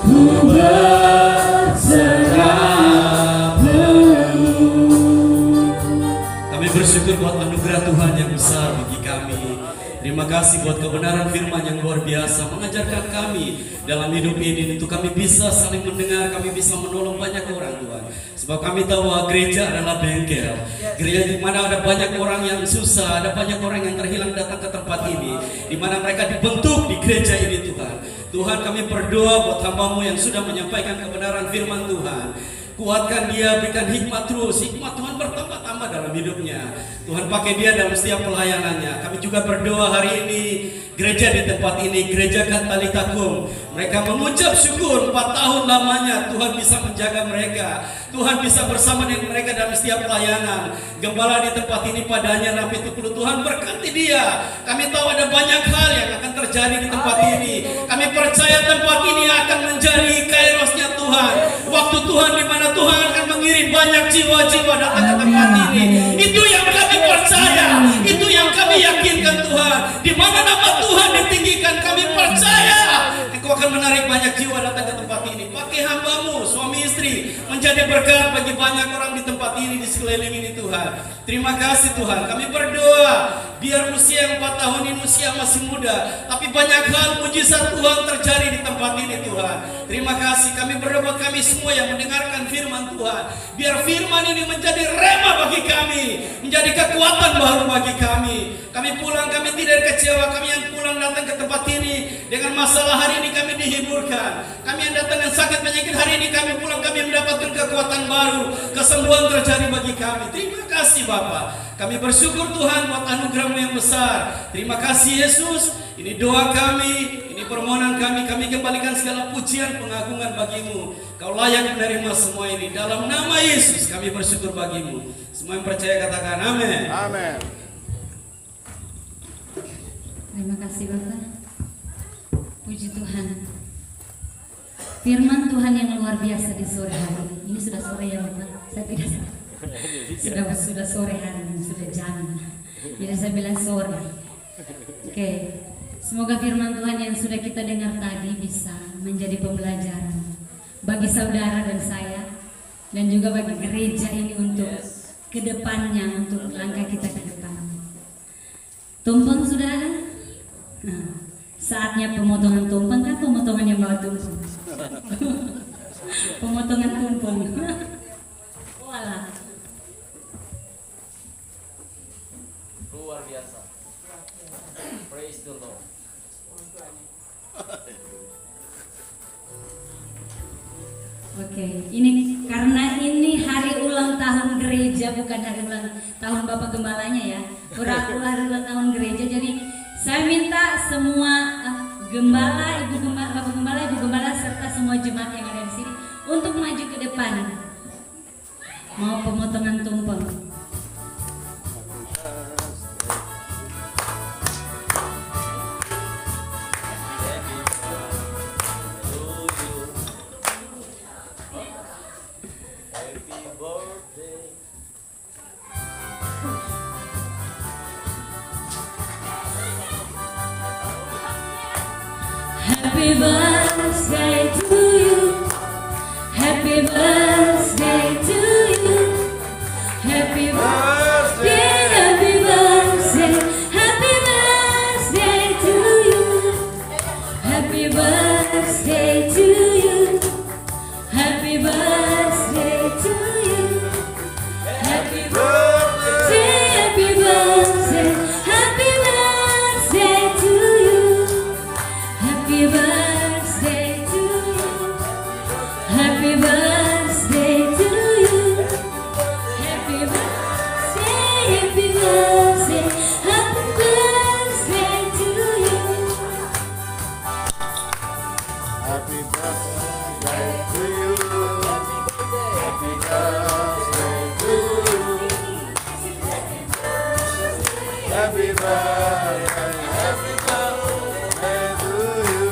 Ku berserah penuh. Kami bersyukur buat anugerah Tuhan yang besar bagi kami. Terima kasih buat kebenaran firman yang luar biasa mengajarkan kami dalam hidup ini untuk kami bisa saling mendengar, kami bisa menolong banyak orang Tuhan. Sebab kami tahu bahwa gereja adalah bengkel. Gereja di mana ada banyak orang yang susah, ada banyak orang yang terhilang datang ke tempat ini, di mana mereka dibentuk di gereja ini Tuhan. Tuhan, kami berdoa buat hamba-Mu yang sudah menyampaikan kebenaran firman Tuhan. Kuatkan dia, berikan hikmat terus. Hikmat Tuhan bertambah-tambah dalam hidupnya. Tuhan pakai dia dalam setiap pelayanannya. Kami juga berdoa hari ini, gereja di tempat ini, Gereja Katalitakum, mereka mengucap syukur 4 tahun lamanya Tuhan bisa menjaga mereka. Tuhan bisa bersama dengan mereka dalam setiap pelayanan. Gembala di tempat ini padanya Nabi Tukulu, Tuhan berkati dia. Kami tahu ada banyak hal yang akan terjadi di tempat ini. Kami percaya tempat ini akan menjadi kairosnya Tuhan. Waktu Tuhan di mana Tuhan akan mengirim banyak jiwa-jiwa datang ke tempat ini. Itu yang kami percaya, itu yang kami yakinkan Tuhan. Di mana nama Tuhan ditinggikan, kami percaya Engkau akan menarik banyak jiwa datang ke tempat ini. Pakai hamba-Mu, suami istri, menjadi berkat bagi banyak orang di tempat ini, di sekeliling ini Tuhan. Terima kasih Tuhan. Kami berdoa, biar usia yang 4 tahun ini usia masih muda, tapi banyak hal mujizat Tuhan terjadi di tempat ini Tuhan. Terima kasih. Kami berdoa kami semua yang mendengarkan firman Tuhan, biar firman ini menjadi rema bagi kami, menjadi kekuatan baru bagi kami. Kami pulang, kami tidak kecewa. Kami yang pulang datang ke tempat ini dengan masalah hari ini kami dihiburkan. Kami yang datang dengan sakit penyakit hari ini kami pulang, kami mendapatkan kekuatan baru, kesembuhan terjadi bagi kami. Terima kasih Bapa. Kami bersyukur Tuhan buat anugerah-Mu yang besar. Terima kasih Yesus. Ini doa kami, ini permohonan kami. Kami kembalikan segala pujian pengagungan bagi-Mu. Kau layak menerima semua ini. Dalam nama Yesus kami bersyukur bagi-Mu. Semua yang percaya katakan amin. Amin. Terima kasih Bapak. Puji Tuhan. Firman Tuhan yang luar biasa di sore hari ini. Ini sudah sore ya Bapak? Saya tidak sudah sore hari ini, sudah jam. Jadi saya bilang sore. Oke. Semoga firman Tuhan yang sudah kita dengar tadi bisa menjadi pembelajaran bagi saudara dan saya, dan juga bagi gereja ini untuk kedepannya, untuk langkah kita ke depan. Tumpeng sudah ada? Nah, saatnya pemotongan tumpeng, kan pemotongan yang bawa tumpeng. Pemotongan tumpeng. Walah. Luar biasa. Praise the Lord. Oke, ini karena ini hari ulang tahun gereja, bukan hari ulang tahun Bapak Gembalanya ya. Hari ulang tahun gereja, jadi saya minta semua gembala, ibu gembala, Bapak Gembala, ibu gembala serta semua jemaat yang ada di sini untuk maju ke depan. Mau pemotongan tumpeng. Happy birthday to you. Happy birthday to you. Happy birthday, happy birthday, happy birthday to you. Happy birthday to you. Happy birthday to you. Happy birthday, happy birthday, happy birthday to you. Happy birthday to you. Happy birthday to you. Happy birthday, happy birthday, happy birthday to you. Happy birthday to you. Happy birthday to you. Happy birthday, happy birthday to you.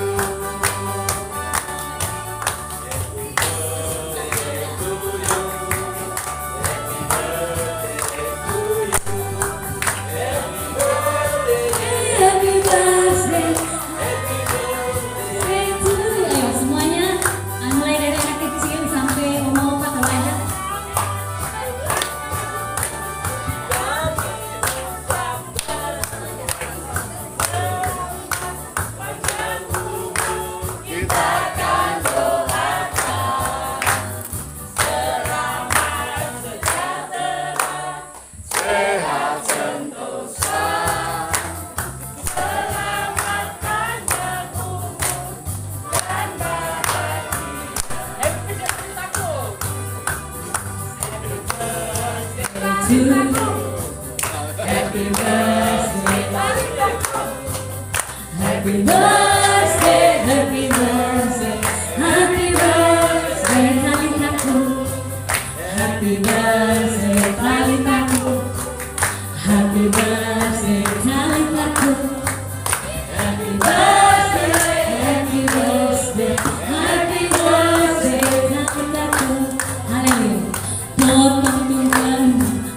Happy birthday, birthday to you. Ayo semuanya, mulai dari anak kecil sampai oma-opa kalau ada. To you. Happy birthday. Happy birthday, happy birthday, happy birthday, Talitaku. Happy birthday, Talitaku. Happy birthday, Talitaku. Happy birthday, happy birthday, happy birthday, Talitaku. Haleluya. Potong tumpeng,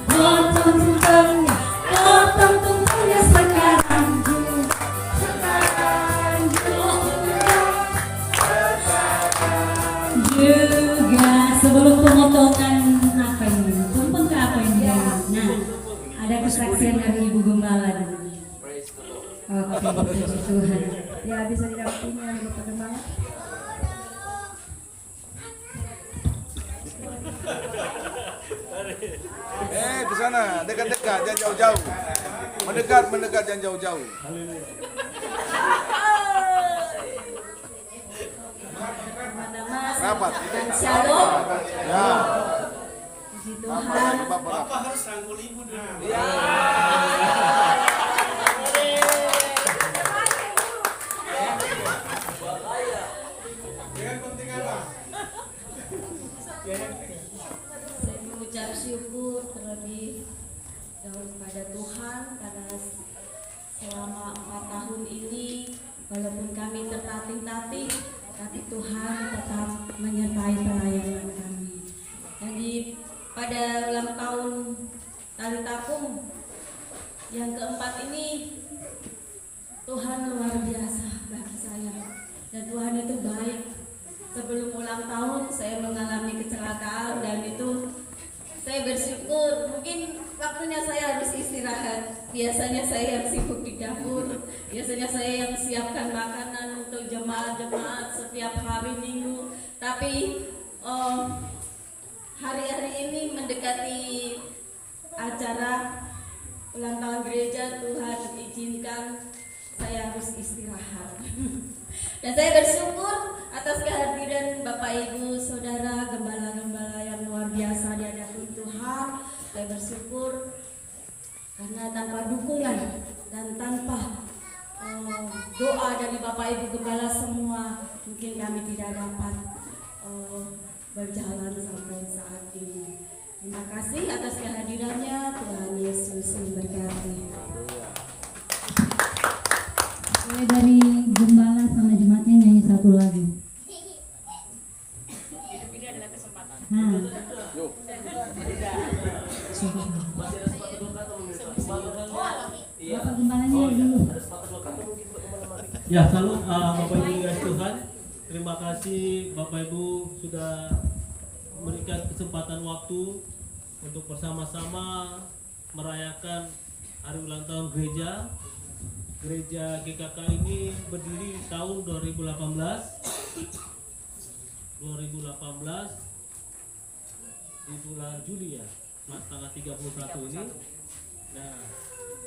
potong tumpeng, potong tumpengnya sekarang. Juga sebelum pemotongan apa ini? Tumpeng ke apa ini? Nah, ada kesaksian dari Ibu Gembala dulu. Oke, puji Tuhan. Ya bisa didampingi oleh Bapak Gembala. Di sana, dekat-dekat, jangan jauh-jauh. Mendekat, jangan jauh-jauh. Rapat. Dan shalom. Ya. Puji Tuhan. Bapak. harus rangkul ibu dulu. Saya mengucap syukur terlebih dahulu kepada Tuhan karena selama 4 tahun ini walaupun kami tertatih-tatih tapi Tuhan tetap menyertai pelayanan kami. Jadi pada ulang tahun Tali Tapung yang keempat ini Tuhan luar biasa bagi saya dan Tuhan itu baik. Sebelum ulang tahun saya mengalami kecelakaan dan itu saya bersyukur mungkin waktunya saya harus istirahat. Biasanya saya yang sibuk di dapur, biasanya saya yang siapkan makanan untuk jemaat-jemaat setiap hari Minggu. Tapi hari-hari ini mendekati acara ulang tahun gereja, Tuhan izinkan saya harus istirahat. Dan saya bersyukur atas kehadiran Bapak Ibu Saudara gembala-gembala yang luar biasa di hadapan Tuhan. Saya bersyukur karena tanpa dukungan dan tanpa doa dari Bapak Ibu gembala semua, mungkin kami tidak dapat berjalan sampai saat ini. Terima kasih atas kehadirannya. Tuhan Yesus memberkati. Mulai dari gembala sama jemaatnya nyanyi satu lagu. Ini adalah kesempatan. Nah, Bapak gembalanya dulu. Ya, salam Bapak Ibu dikasih Tuhan. Terima kasih Bapak Ibu sudah memberikan kesempatan waktu untuk bersama-sama merayakan hari ulang tahun gereja. Gereja GKK ini berdiri tahun 2018 di bulan Juli ya, tanggal 31 ini. Nah,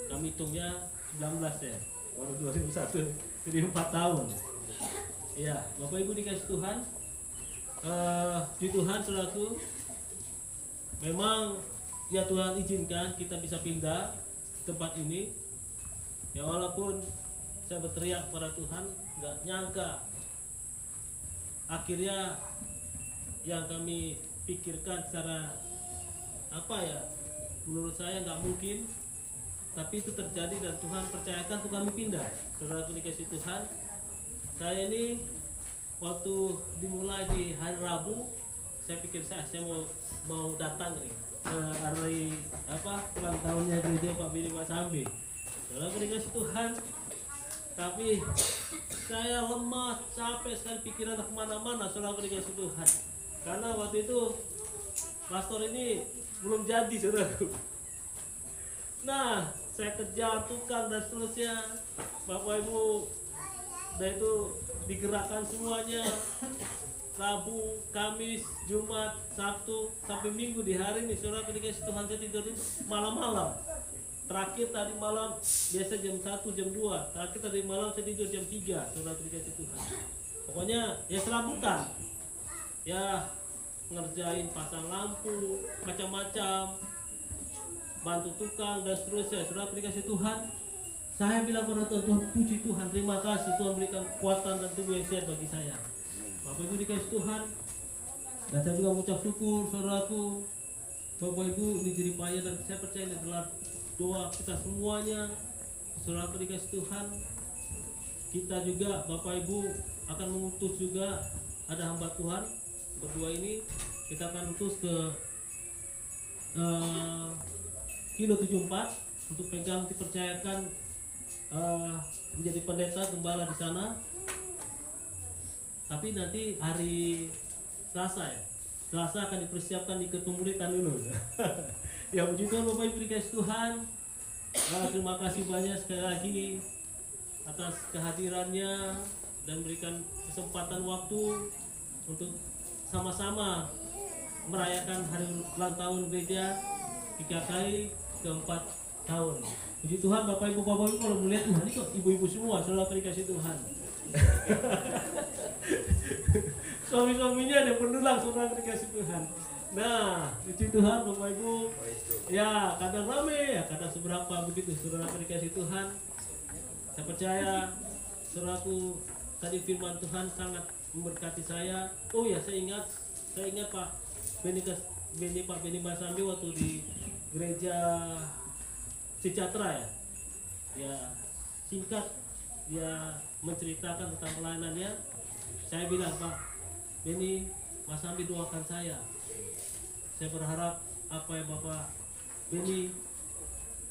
kami hitungnya 19 ya, baru 2001, jadi 4 tahun. Ya, Bapak Ibu dikasih Tuhan, di Tuhan saudaraku, memang ya Tuhan izinkan kita bisa pindah tempat ini. Ya walaupun saya berteriak pada Tuhan, nggak nyangka akhirnya yang kami pikirkan secara apa ya, menurut saya nggak mungkin, tapi itu terjadi dan Tuhan percayakan untuk kami pindah. Saudara dikasih Tuhan, saya ini waktu dimulai di hari Rabu, saya pikir saya mau datang nih hari ulang tahunnya gereja Pak Billy Mas Sambi. Saudara dikasih Tuhan, tapi saya lemah, capek sekali, pikiran kemana-mana. Saudara dikasih Tuhan, karena waktu itu pastor ini belum jadi, saudaraku. Nah, saya kejar tukang dan seterusnya, Bapak Ibu, dan itu digerakkan semuanya. Rabu, Kamis, Jumat, Sabtu, sampai Minggu di hari ini, saudara dikasih Tuhan, saya tidur malam-malam. Terakhir tadi malam, biasa jam 1, jam 2. Terakhir tadi malam saya tidur jam 3, saudara dikasih Tuhan. Pokoknya ya serabutan, ya ngerjain pasang lampu, macam-macam, bantu tukang dan seterusnya. Saudara dikasih Tuhan, saya bilang pada Tuhan, puji Tuhan, terima kasih Tuhan berikan kekuatan dan tubuh yang sehat bagi saya. Bapak Ibu dikasih Tuhan, dan saya juga mengucap syukur saudaraku. Bapak Ibu ini jadi payah, dan saya percaya ini adalah doa kita semuanya. Saudara dikasih Tuhan, kita juga Bapak Ibu akan mengutus juga, ada hamba Tuhan berdua ini, kita akan utus ke Kilo 74 untuk pegang, dipercayakan menjadi pendeta gembala di sana. Tapi nanti hari Selasa ya, Selasa akan dipersiapkan di kepemuritan dulu. Ya puji Tuhan Bapak Ibu dikasih Tuhan. Terima kasih banyak sekali lagi atas kehadirannya dan berikan kesempatan waktu untuk sama-sama merayakan hari ulang tahun gereja GKK ke-4 tahun. Puji Tuhan Bapak Ibu kalau melihat ini kok ibu-ibu semua, saudara dikasih Tuhan. Suami-suaminya ada pendulang, saudara dikasih Tuhan. Nah, puji Tuhan Bapak Ibu. Ya, kadang rame, ya kadang seberapa begitu, saudara dikasih Tuhan. Saya percaya saudaraku, tadi firman Tuhan sangat memberkati saya. Oh ya, saya ingat Pak Beni Masambi waktu di gereja Sejahtera ya. Ya, singkat dia menceritakan tentang pelayanannya. Saya bilang, Pak Beni Masambi doakan saya. Saya berharap apa yang Bapak Beni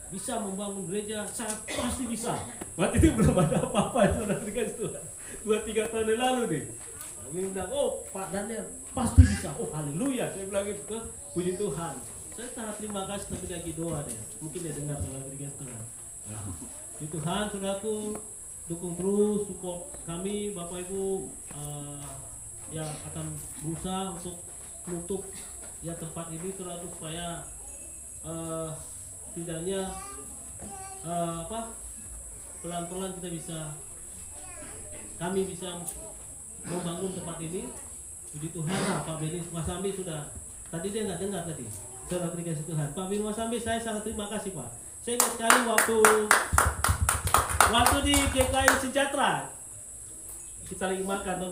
bisa membangun gereja, saya pasti bisa. Waktu itu belum ada apa-apa, saudara dikasih Tuhan. 2-3 tahun yang lalu nih. Kami bilang, oh Pak Daniel pasti bisa. Oh haleluya, saya bilang gitu, puji Tuhan. Saya sangat terima kasih tapi lagi doa deh. Mungkin dia dengar saudara dikasih Tuhan. Puji Tuhan, saudaraku, dukung terus, support kami Bapak Ibu yang akan berusaha untuk menutup ya tempat ini saudaraku, supaya tidaknya pelan-pelan kami bisa membangun tempat ini. Puji Tuhan, Pak Beni Masambi sudah tadi dia nggak dengar tadi. Saudara kasih Tuhan, Pak Beni Masambi, saya sangat terima kasih Pak. Saya ingat sekali waktu di GKI Sejahtera kita lagi makan tuh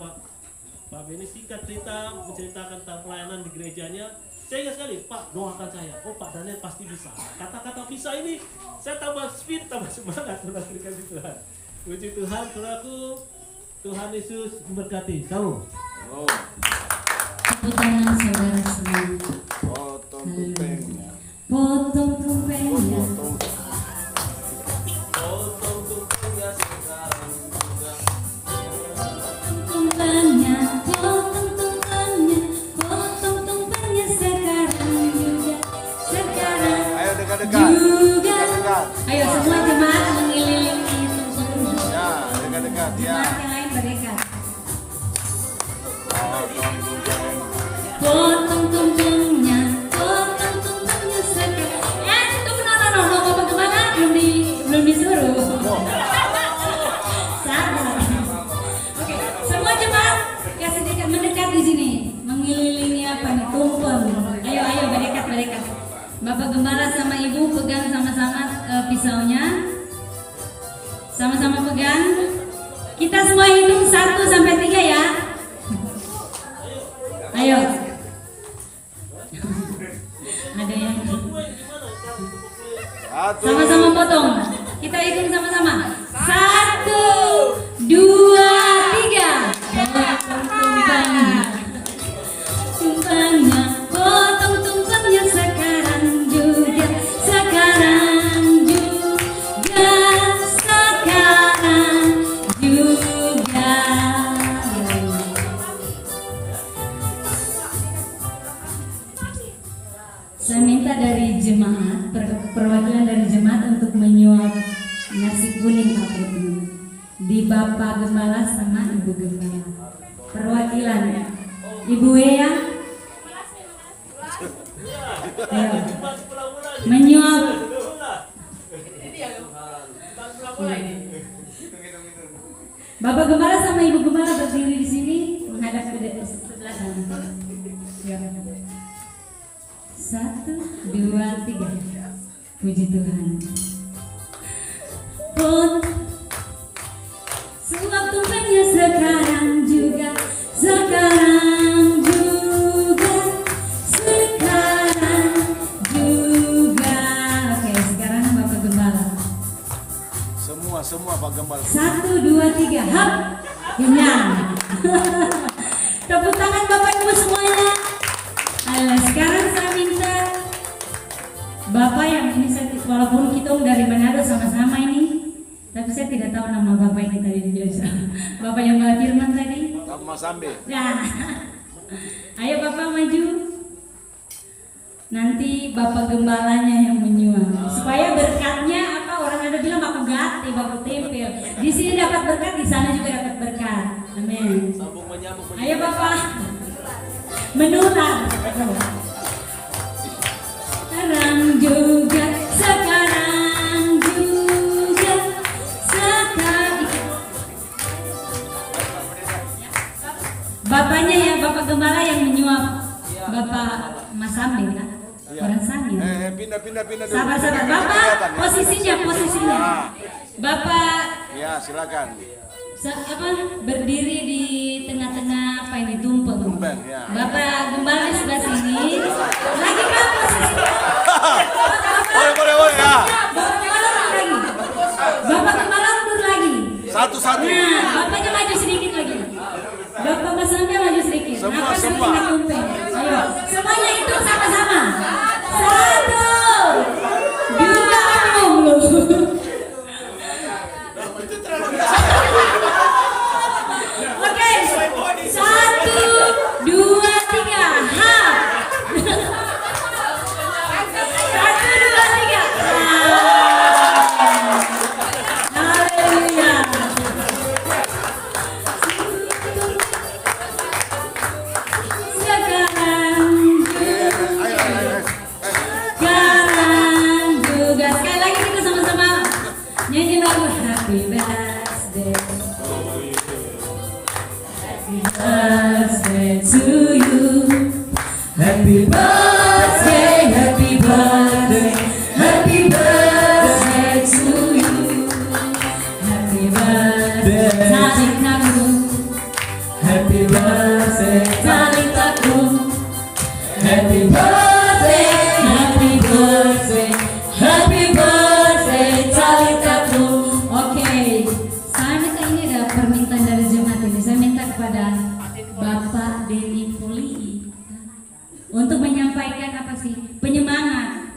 Pak Beni singkat cerita menceritakan tentang pelayanan di gerejanya. Saya ingat sekali, Pak doakan saya. Oh Pak Daniel pasti bisa. Kata-kata bisa ini saya tambah speed, tambah semangat. Saudara kasih Tuhan. Puji Tuhan, saudaraku. Tuhan Yesus memberkati. Salam. Tepuk tangan saudara semua. Potong tumpengnya. Potong tumpengnya. Tumpengnya, potong tumpengnya, potong tumpengnya sekarang juga, sekarang Ayo dekat-dekat. juga. Dekat-dekat. Ayo semua jemaat mengelilingi tumpengnya. Ya, dekat-dekat ya. Jemaat yang lain berdekat. Potong tumpeng. Potong tumpengnya, potong tumpengnya sekarang. Tunggu, no, Bapak Gembala belum disuruh. Sabar. Oke, semua jemaat yang sedikit mendekat di sini, mengelilingi apa nih? Tumpeng. Ayo berdekat. Bapak Gembala sama Ibu pegang sama-sama pisaunya. Sama-sama pegang. Kita semua hitung 1 sampai 3 ya. Ayo. Ada yang Satu. sama-sama potong. Kita hitung sama-sama. 1, 2, 3. Potong tumpengnya, potong tumpengnya sekarang juga, sekarang juga, sekarang juga. Saya minta dari jemaat, perwakilan dari jemaat untuk menyuap nasi kuning apa itu di Bapak Gembala sama Ibu Gembala. Perwakilan Ibu Wea, ayo menyuap. Bapak Gembala sama Ibu Gembala berdiri di sini menghadap ke sebelah sana. Ya. 1, 2, 3. Puji Tuhan. Suap tumpengnya sekarang juga, sekarang juga, sekarang juga. Oke, sekarang Bapak Gembala. Semua Pak Gembala. 1, 2, 3. Hap. Kenyang. Tepuk tangan Bapak Ibu semuanya. Alah, sekarang saya minta Bapak yang ini, walaupun kita dari Manado sama-sama ini, tapi saya tidak tahu nama Bapak ini tadi biasa. Bapak yang Mbak Firman tadi. Mas Sambe. Ya. Ayo Bapak maju. Nanti Bapak Gembalanya yang menyuap. Supaya berkatnya apa, orang ada bilang baku gati, baku tempel. Di sini dapat berkat, di sana juga dapat berkat. Amin. Ayo Bapak. Menular. Sekarang juga, sekarang juga, sekarang. Bapaknya ya, Bapak Gembala yang menyuap. Bapak Mas Ambil kan? Orang Sangin. Pindah dulu. Sabar. Bapak posisinya. Bapak Ya, silakan. berdiri di tengah-tengah apa ini, tumpeng. Tumpeng, ya. Bapak Gembala di sebelah sini. Lagi kan posisinya. Boleh ya. Bapak Gembala mundur lagi. Bapak Gembala mundur lagi. Satu-satu. Nah, bapaknya maju sedikit lagi. Bapak Mas Ambil maju sedikit. Semua. Tengah tumpeng. Ayo, semuanya itu sama-sama. 1, 2, Oke, 1, 2, 3. Ha. 1, 2, 3. Haleluya. Nyanyi lagu Happy Birthday. Happy birthday to you. Happy birthday, happy birthday, happy birthday to you. Happy birthday, Talitaku. Happy birthday, Talitaku. Happy birthday, happy birthday, happy birthday, Talitaku. Oke, saya minta ini ada permintaan dari jemaat ini. Saya minta kepada Bapak Denny Poli untuk menyampaikan apa sih penyemangat,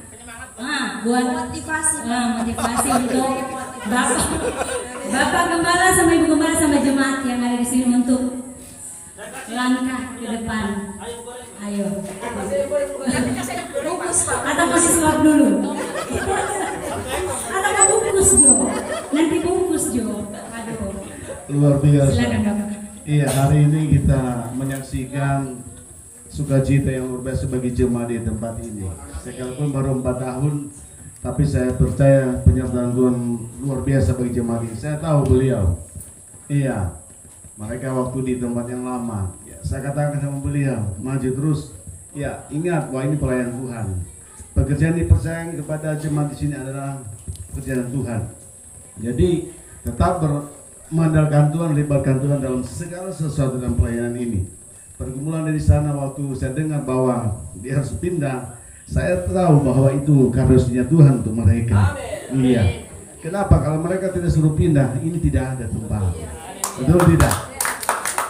buat motivasi untuk Bapak Gembala sama Ibu Gembala sama jemaat yang ada di sini untuk langkah ke depan. Ayo. Atau masih suap dulu? Atau mau bungkus Jo? Nanti bungkus Jo. Aduh. Luar biasa. Silakan Bapak. Iya, hari ini kita menyaksikan sukacita yang luar biasa bagi jemaat di tempat ini. Sekalipun baru 4 tahun, tapi saya percaya penyertaan Tuhan luar biasa bagi jemaat ini. Saya tahu beliau. Iya, mereka waktu di tempat yang lama. Ya, saya katakan sama beliau, maju terus. Ya, ingat bahwa ini pelayan Tuhan. Pekerjaan dipercayakan kepada jemaat di sini adalah pekerjaan Tuhan. Jadi tetap mengandalkan Tuhan, libatkan Tuhan dalam segala sesuatu dalam pelayanan ini. Pergumulan dari sana waktu saya dengar bahwa dia harus pindah, saya tahu bahwa itu karunia Tuhan untuk mereka. Iya. Kenapa? Kalau mereka tidak suruh pindah, ini tidak ada tempat. Betul tidak?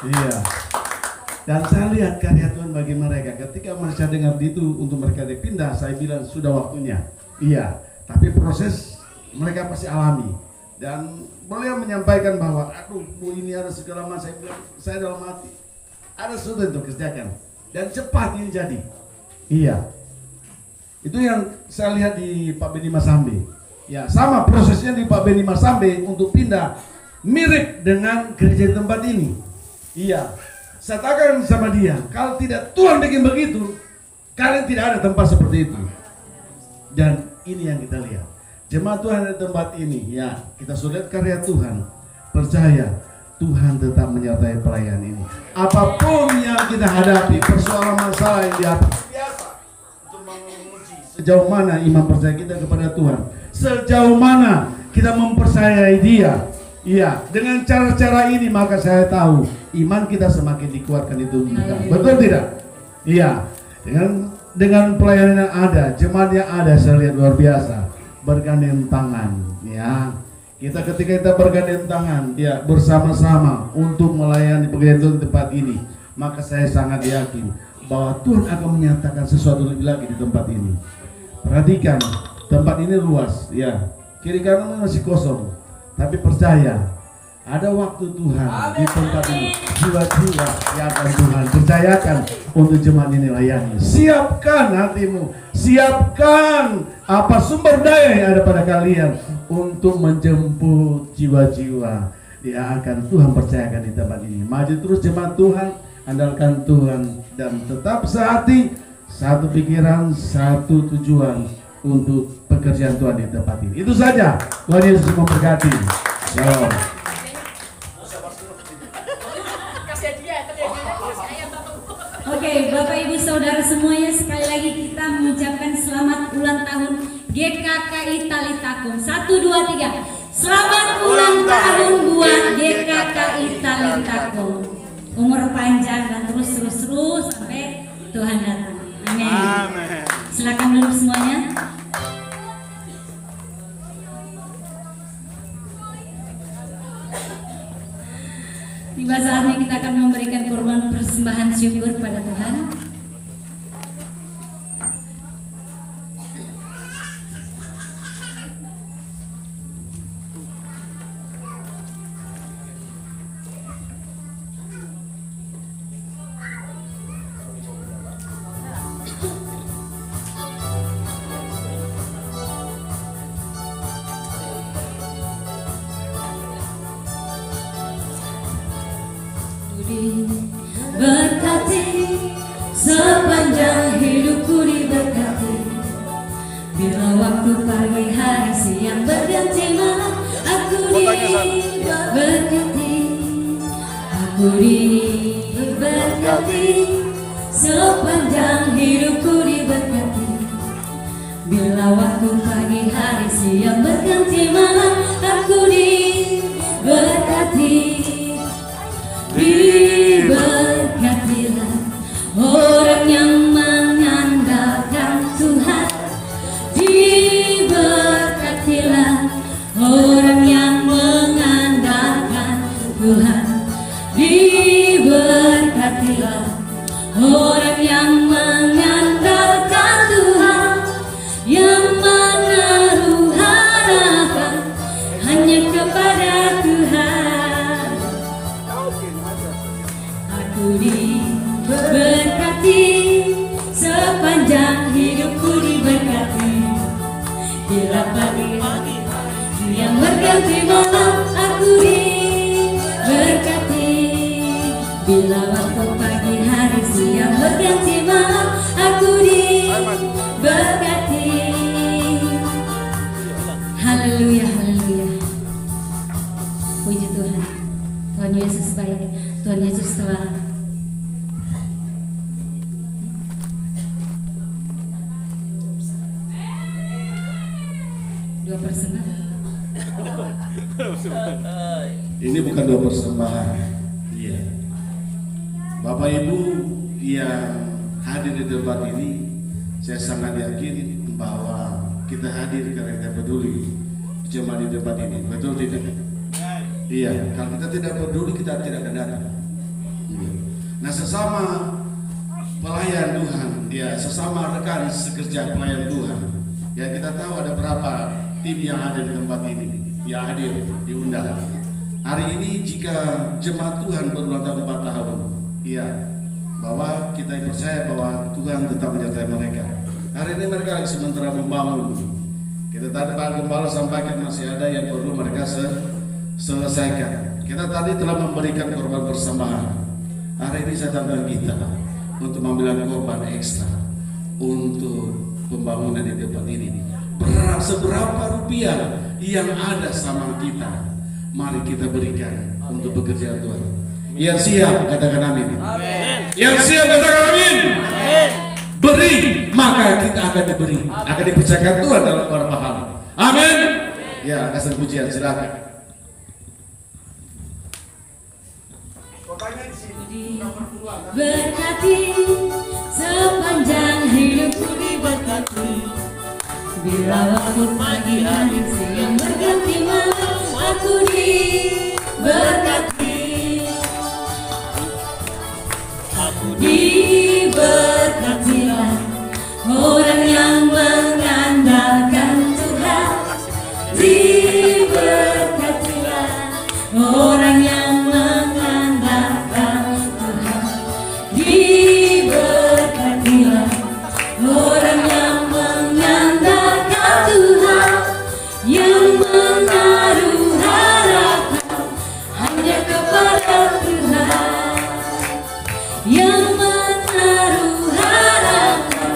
Iya. Dan saya lihat karya Tuhan bagi mereka. Ketika mereka dengar itu untuk mereka dipindah, saya bilang sudah waktunya. Iya. Tapi proses mereka pasti alami. Dan beliau menyampaikan bahwa, aduh Bu, ini ada segala macam. Saya bilang, saya dalam hati ada sesuatu untuk kerjakan dan cepat ini jadi. Iya. Itu yang saya lihat di Pak Beni Masambe. Ya, sama prosesnya di Pak Beni Masambe untuk pindah mirip dengan gereja di tempat ini. Iya. Saya katakan sama dia, kalau tidak Tuhan bikin begitu, kalian tidak ada tempat seperti itu. Dan ini yang kita lihat. Jemaat Tuhan di tempat ini, ya, kita sudah lihat karya Tuhan. Percaya Tuhan tetap menyertai pelayan ini. Apapun yang kita hadapi, persoalan masalah yang dihadapi, biasa untuk menguji sejauh mana iman percaya kita kepada Tuhan, sejauh mana kita mempercayai Dia. Iya, dengan cara-cara ini maka saya tahu iman kita semakin dikuatkan itu. Betul tidak? Iya. Dengan pelayanan yang ada, jemaat yang ada, saya lihat luar biasa. Bergandeng tangan, ya. Ketika kita bergandeng tangan, ya, bersama-sama untuk melayani pekerjaan Tuhan di tempat ini, maka saya sangat yakin bahwa Tuhan akan menyatakan sesuatu lebih lagi di tempat ini. Perhatikan, tempat ini luas, ya. Kiri kanan masih kosong, tapi percaya ada waktu Tuhan di tempat ini. Jiwa-jiwa yang akan Tuhan percayakan untuk jemaat ini layani. Siapkan hatimu, siapkan apa sumber daya yang ada pada kalian untuk menjemput jiwa-jiwa yang akan Tuhan percayakan di tempat ini. Maju terus jemaat Tuhan, andalkan Tuhan dan tetap sehati, satu pikiran, satu tujuan untuk pekerjaan Tuhan di tempat ini. Itu saja. Tuhan Yesus memberkati. Shalom. Oke, Bapak Ibu Saudara semuanya, sekali lagi kita mengucapkan selamat ulang tahun GKKI Talitakum. 1, 2, 3. Selamat ulang tahun buat GKKI Talitakum. Umur panjang dan terus sampai Tuhan datang. Amin. Silakan duduk semuanya. Tiba saatnya kita akan memberikan korban persembahan syukur pada Tuhan. Berkati sepanjang hidupku diberkati. Bila waktu pagi hari siang berganti malam, Aku diberkati, sepanjang hidupku diberkati. Bila waktu pagi hari siang berganti malam, aku diberkati. Diberkatilah orang yang mengandalkan Tuhan. Diberkatilah orang yang mengandalkan Tuhan. Diberkatilah orang yang mengandalkan Tuhan, yang menaruh harapan hanya kepada Tuhan. Aku diberkati, sepanjang hidupku diberkati. Bila pagi yang berganti malam, aku diberkati. Bila waktu pagi hari siang berganti malam, aku diberkati. Haleluya, haleluya. Puji Tuhan. Tuhan Yesus baik. Tuhan Yesus telah dua persembahan. Ini bukan 2 persembahan. Iya. Bapak Ibu yang hadir di tempat ini, saya sangat yakin bahwa kita hadir karena kita peduli jemaat di tempat ini. Betul tidak? Iya. Kalau kita tidak peduli, kita tidak akan datang. Iya. Nah, sesama pelayan Tuhan, ya, sesama rekan sekerja pelayan Tuhan, ya, kita tahu ada berapa tim yang ada di tempat ini, yang hadir, diundang. Hari ini jika jemaat Tuhan berulang tahun 4 tahun, iya, bahwa kita percaya bahwa Tuhan tetap menyertai mereka. Hari ini mereka lagi sementara membangun. Kita tadi Pak Gembala sampaikan masih ada yang perlu mereka selesaikan. Kita tadi telah memberikan korban persembahan. Hari ini saya tantang kita untuk mengambil korban ekstra untuk pembangunan di tempat ini. Seberapa rupiah yang ada sama kita, mari kita berikan untuk pekerjaan Tuhan. Yang siap katakan amin. Yang siap katakan amin. Beri, maka kita akan diberi, akan dipercayakan Tuhan dalam beberapa hal. Amin. Ya, kasih pujian, silakan. Berkati, sepanjang hidupku diberkati. Bila waktu pagi hari siang berganti malam, aku diberkati. Diberkatilah orang yang mengandalkan Tuhan. Diberkatilah orang yang mengandalkan Tuhan. Diberkatilah orang yang mengandalkan Tuhan, yang menaruh harapan hanya kepada Tuhan, yang menaruh harapan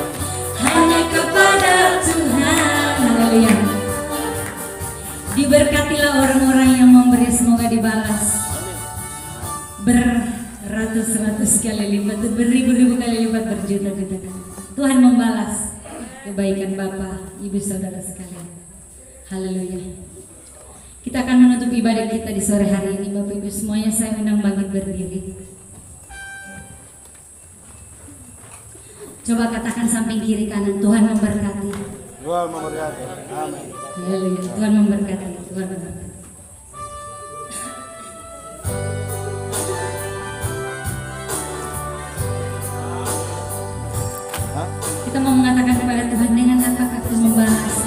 hanya kepada Tuhan. Haleluya. Diberkatilah orang-orang yang memberi, semoga dibalas beratus-ratus kali lipat, beribu-ribu kali lipat, berjuta-juta kali. Tuhan membalas kebaikan Bapak, Ibu, Saudara sekalian. Haleluya. Kita akan menutup ibadah kita di sore hari ini. Bapak Ibu semuanya, saya undang bangkit berdiri. Coba katakan samping kiri kanan, Tuhan memberkati. Tuhan memberkati. Amin. Haleluya. Tuhan memberkati. Tuhan memberkati. Kita mau mengatakan kepada Tuhan, dengan apakah aku membalas?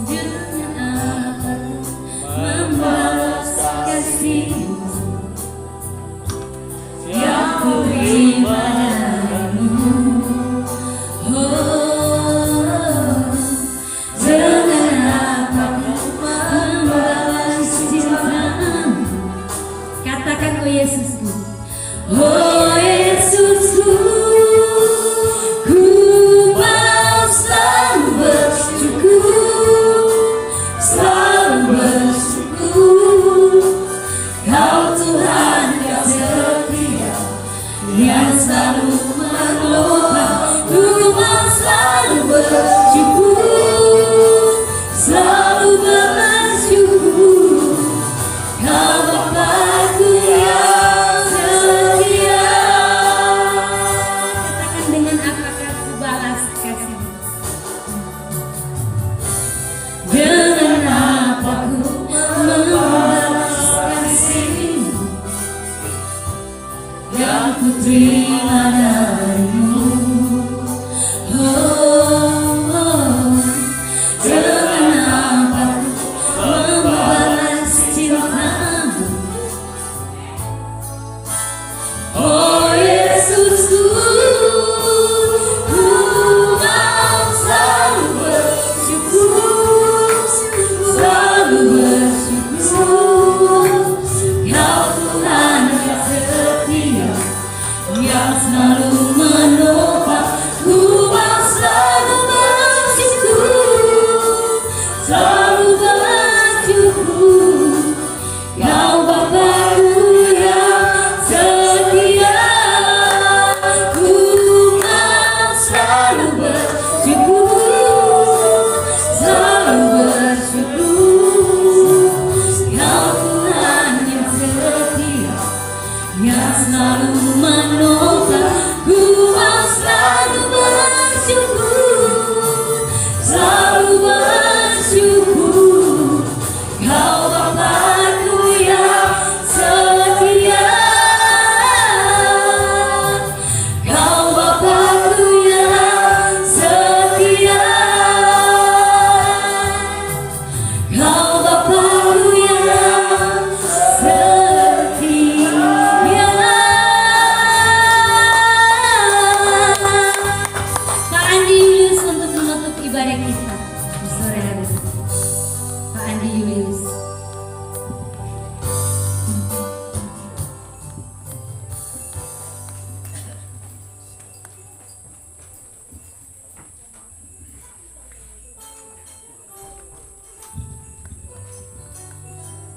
Dengan apa membalas?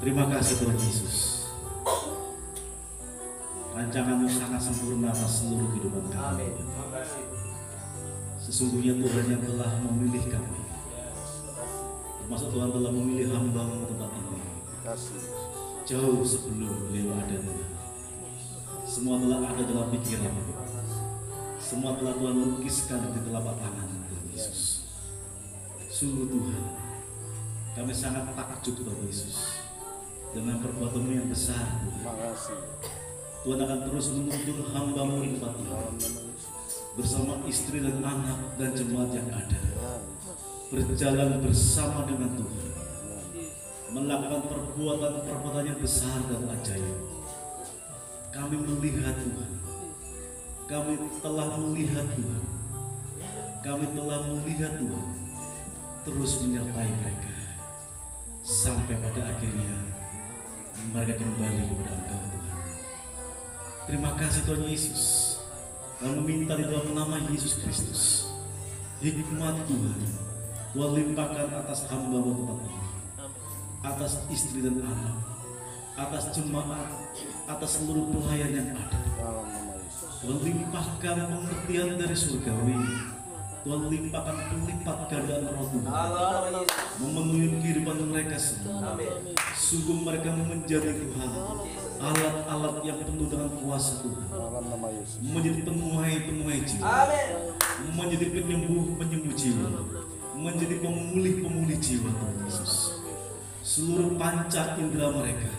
Terima kasih Tuhan Yesus. Rancangan-Mu sangat sempurna atas seluruh kehidupan kami. Sesungguhnya Tuhan yang telah memilih kami, termasuk Tuhan telah memilih hamba-Mu tempat ini jauh sebelum beliau ada. Semua telah ada dalam pikiran, semua telah Tuhan lukiskan di telapak tangan Tuhan Yesus. Sungguh Tuhan, kami sangat takjub Tuhan Yesus dengan perbuatan-Mu yang besar. Tuhan akan terus menuntun hamba-Mu di tempat ini bersama istri dan anak dan jemaat yang ada, berjalan bersama dengan Tuhan, melakukan perbuatan-perbuatan yang besar dan ajaib. Kami melihat Tuhan, kami telah melihat Tuhan, kami telah melihat Tuhan terus menyertai mereka sampai pada akhirnya mereka kembali kepada Engkau Tuhan. Terima kasih Tuhan Yesus. Kami meminta di dalam nama Yesus Kristus, hikmat Tuhan Tuhan limpahkan atas hamba-Mu tempat ini, atas istri dan anak, atas jemaat, atas seluruh pelayan yang ada. Tuhan limpahkan pengertian dari surgawi. Tuhan limpahkan pelipat gandaan roh Tuhan memenuhi kehidupan mereka semua. Sungguh mereka menjadi Tuhan alat-alat yang penuh dengan kuasa Tuhan, menjadi penuai jiwa, menjadi penyembuh jiwa, menjadi pemulih jiwa Tuhan Yesus. Seluruh panca indera mereka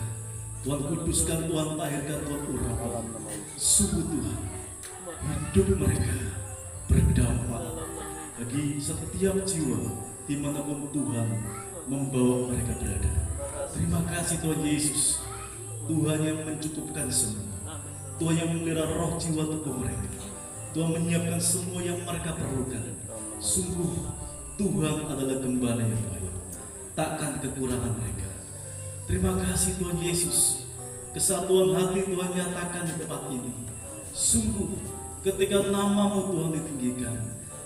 Tuhan kuduskan, Tuhan tahirkan, Tuhan urapi. Sungguh Tuhan, hidup mereka berdampak bagi setiap jiwa dimanapun Tuhan membawa mereka berada. Terima kasih Tuhan Yesus, Tuhan yang mencukupkan semua, Tuhan yang memelihara roh jiwa tubuh mereka, Tuhan menyiapkan semua yang mereka perlukan. Sungguh Tuhan adalah gembala yang baik, takkan kekurangan mereka. Terima kasih Tuhan Yesus, kesatuan hati Tuhan nyatakan di tempat ini. Sungguh ketika nama-Mu Tuhan ditinggikan,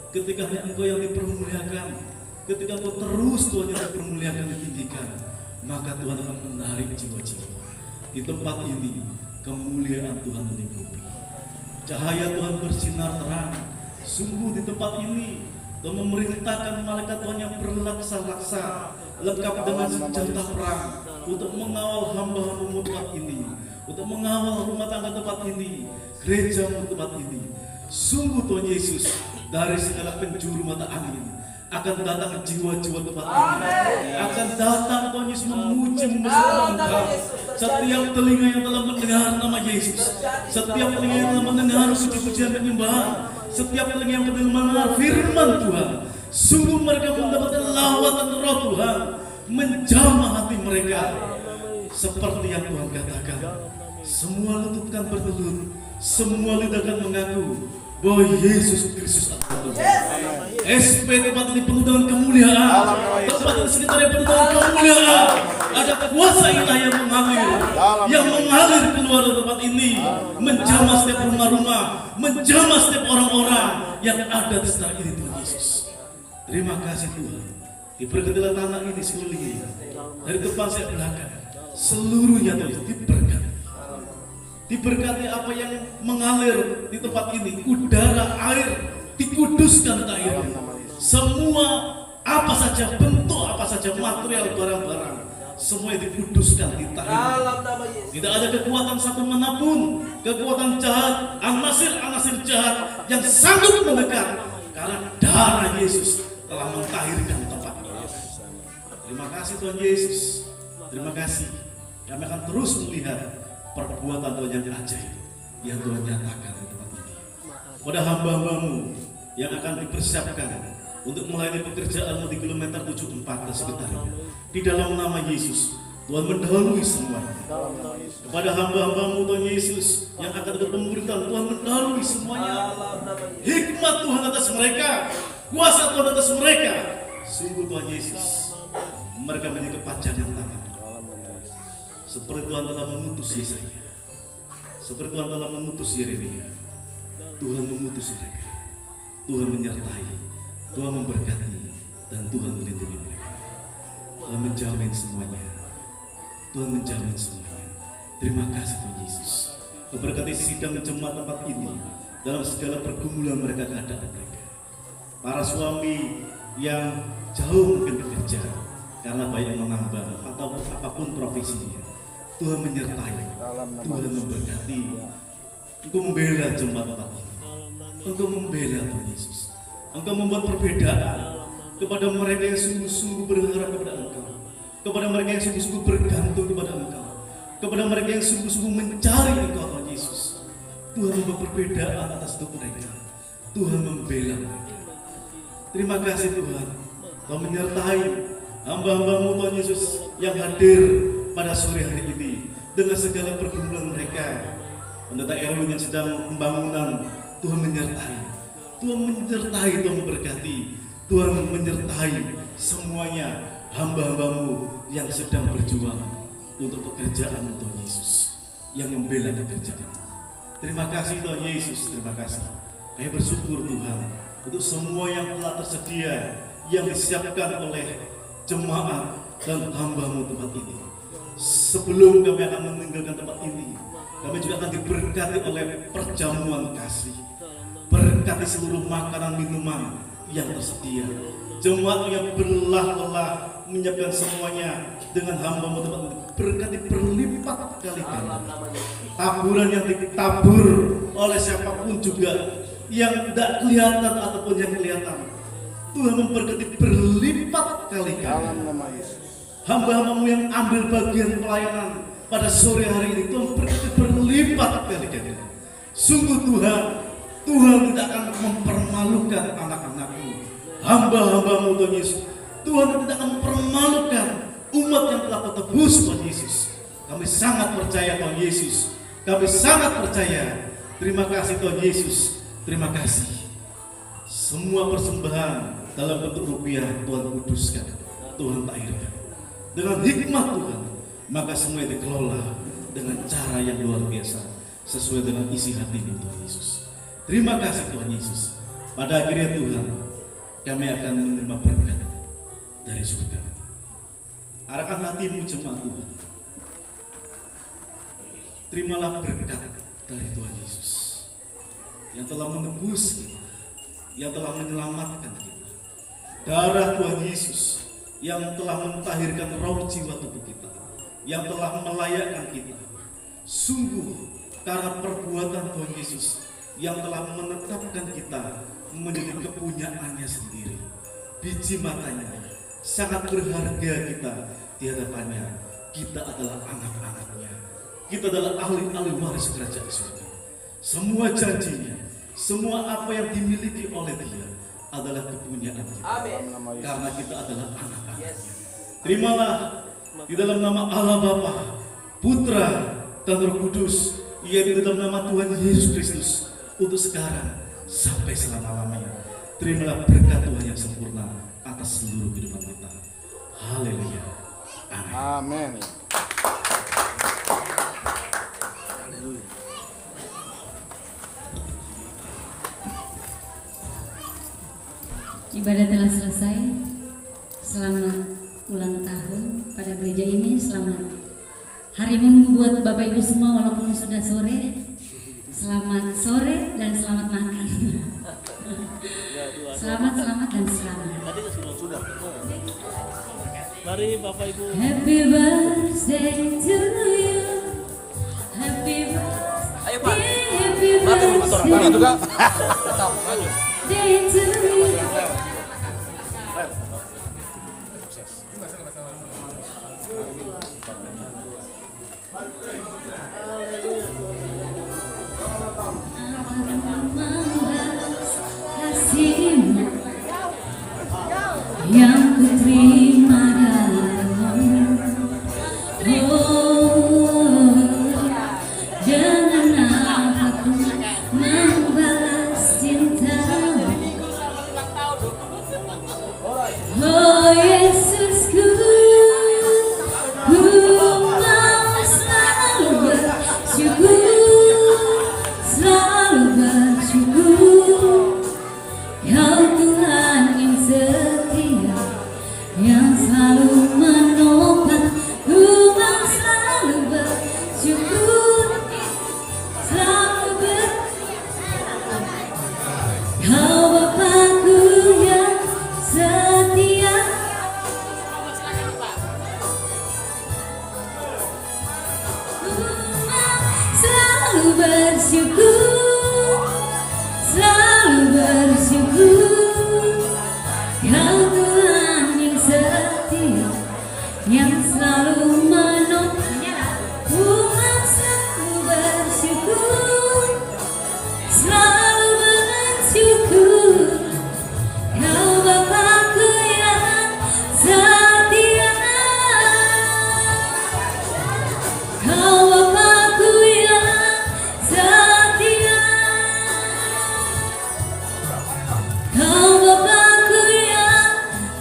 ketika Engkau yang dipermuliakan, ketika Engkau terus Tuhan yang dipermuliakan, ditinggikan, maka Tuhan akan menarik jiwa-jiwa. Di tempat ini kemuliaan Tuhan meliputi, cahaya Tuhan bersinar terang. Sungguh di tempat ini Tuhan memerintahkan malaikat Tuhan yang berlaksa-laksa, lengkap dengan senjata perang, untuk mengawal hamba-hamba-Mu tempat ini, untuk mengawal rumah tangga tempat ini, gereja-Mu tempat ini. Sungguh Tuhan Yesus, dari segala penjuru mata angin akan datang jiwa-jiwa tempat ini, akan datang Tuhan Yesus memuji membesarkan Engkau. Setiap telinga yang telah mendengar nama Yesus, setiap telinga yang telah mendengar puji-pujian dan penyembahan, setiap telinga yang telah mendengar firman Tuhan, sungguh mereka mendapatkan lawatan roh Tuhan menjamah hati mereka. Seperti yang Tuhan katakan, semua lutut kan bertelut, semua lidah kan mengaku bahwa Yesus Kristus adalah Tuhan. SP tempat ini penuh dengan kemuliaan, tempat ini sekitarnya penuh dengan kemuliaan. Ada kuasa ilahi yang mengalir keluar dari tempat ini, menjamah setiap rumah-rumah, menjamah setiap orang-orang yang ada di sekitar ini Tuhan Yesus. Terima kasih Tuhan, diberkatilah tanah ini sekelilingnya, dari depan saya belakang, seluruhnya Tuhan diberkati. Diberkati apa yang mengalir di tempat ini, udara, air, dikuduskan air. Semua apa saja bentuk, apa saja material, barang-barang, semua dikuduskan, ditahirkan. Tidak ada kekuatan satu manapun, kekuatan jahat, anasir jahat yang sanggup mendekat, karena darah Yesus telah mentahirkan tempat ini. Terima kasih Tuhan Yesus, terima kasih. Kami akan terus melihat perbuatan Tuhan yang ajaib yang Tuhan nyatakan di tempat ini. Pada hamba-hamba-Mu yang akan dipersiapkan untuk melayani pekerjaan-Mu di kilometer 74 dan sekitarnya, di dalam nama Yesus Tuhan mendahului semuanya. Kepada hamba-hamba-Mu Tuhan Yesus yang akan ikut pemuridan, Tuhan mendahului semuanya. Hikmat Tuhan atas mereka, kuasa Tuhan atas mereka. Sungguh Tuhan Yesus, mereka menjadi kepanjangan tangan. Seperti Tuhan telah memutus Yesaya, seperti Tuhan telah memutus Yeremia, Tuhan memutus mereka, Tuhan menyertai, Tuhan memberkati, dan Tuhan melindungi mereka. Tuhan menjamin semuanya Tuhan menjamin semuanya. Terima kasih Tuhan Yesus. Kau berkati sidang jemaat tempat ini dalam segala pergumulan mereka, keadaan mereka. Para suami yang jauh mungkin bekerja karena banyak mengambang atau apapun profesinya, Tuhan menyertai, Tuhan memberkati. Engkau membela jemaat tempat ini, Engkau membela Tuhan Yesus. Engkau membuat perbedaan kepada mereka yang sungguh-sungguh berharap kepada Engkau, kepada mereka yang sungguh-sungguh bergantung kepada Engkau, kepada mereka yang sungguh-sungguh mencari Engkau Tuhan Yesus. Tuhan membuat perbedaan atas hidup mereka. Tuhan membela mereka. Terima kasih Tuhan, Tuhan menyertai hamba-hambamu Tuhan Yesus yang hadir pada sore hari ini dengan segala pergumulan mereka. Pendeta Erwin yang sedang pembangunan, Tuhan menyertai, Tuhan menyertai, Tuhan memberkati, Tuhan menyertai semuanya hamba-hambamu yang sedang berjuang untuk pekerjaan Tuhan Yesus, yang membela pekerjaan. Terima kasih Tuhan Yesus, terima kasih. Kami bersyukur Tuhan untuk semua yang telah tersedia, yang disiapkan oleh jemaat dan hamba-Mu tempat ini. Sebelum kami akan meninggalkan tempat ini, kami juga akan diberkati oleh perjamuan kasih. Berkati seluruh makanan minuman yang tersedia. Jemaat yang belah-belah menyiapkan semuanya dengan hamba-Mu tempat ini. Berkati berlipat kali ganda. Taburan yang ditabur oleh siapapun juga, yang tidak kelihatan ataupun yang kelihatan, Tuhan memberkati berlipat kali ganda. Hamba-hamba-Mu yang ambil bagian pelayanan pada sore hari ini, Tuhan berkati berlipat kali ganda. Sungguh Tuhan tidak akan mempermalukan anak-anak-Mu, hamba-hamba-Mu Tuhan Yesus. Tuhan tidak akan mempermalukan umat yang telah Kau tebus Tuhan Yesus. Kami sangat percaya Tuhan Yesus. Kami sangat percaya. Terima kasih Tuhan Yesus. Terima kasih. Semua persembahan dalam bentuk rupiah Tuhan kuduskan, Tuhan tahirkan dengan hikmat Tuhan, maka semua dikelola dengan cara yang luar biasa sesuai dengan isi hati-Mu Tuhan Yesus. Terima kasih Tuhan Yesus. Pada akhirnya Tuhan, kami akan menerima berkat dari surga. Arahkan hatimu jemaat Tuhan. Terimalah berkat dari Tuhan Yesus yang telah menebus kita, yang telah menyelamatkan kita. Darah Tuhan Yesus yang telah mentahirkan roh jiwa tubuh kita, yang telah melayakkan kita. Sungguh karena perbuatan Tuhan Yesus yang telah menetapkan kita menjadi kepunyaannya sendiri. Biji matanya sangat berharga kita di hadapannya. Kita adalah anak-anaknya. Kita adalah ahli-ahli waris kerajaan surga. Semua janjinya, semua apa yang dimiliki oleh Dia adalah kepunyaan kita. Karena kita adalah anak-anaknya. Terimalah di dalam nama Allah Bapa, Putra dan Roh Kudus, yaitu di dalam nama Tuhan Yesus Kristus, untuk sekarang sampai selama-lamanya. Terimalah berkat Tuhan yang sempurna atas seluruh kehidupan kita. Haleluya. Amin. Ibadah telah selesai. Selamat ulang tahun pada gereja ini. Selamat hari Minggu buat Bapak Ibu semua walaupun sudah sore. Selamat sore dan selamat makan. Selamat dan selamat. Sudah. Mari Bapak Ibu. Happy birthday to you. Happy birthday. Ayo Pak. Happy Maju birthday juga. day to you. Kasihmu yang kuterima darimu. Oh, dengan aku membalas cintamu. Oh Yesusku, ku mau selalu bersyukur, selalu bersyukur. Kau Tuhan yang setia, yang selalu menopang ku mau bersyukur, selalu bersyukur. Kau Tuhan yang setia, yang selalu menolong. Umat selalu bersyukur, selalu bersyukur. Kau Bapakku yang setia, Kau Bapakku yang setia, Kau Bapakku yang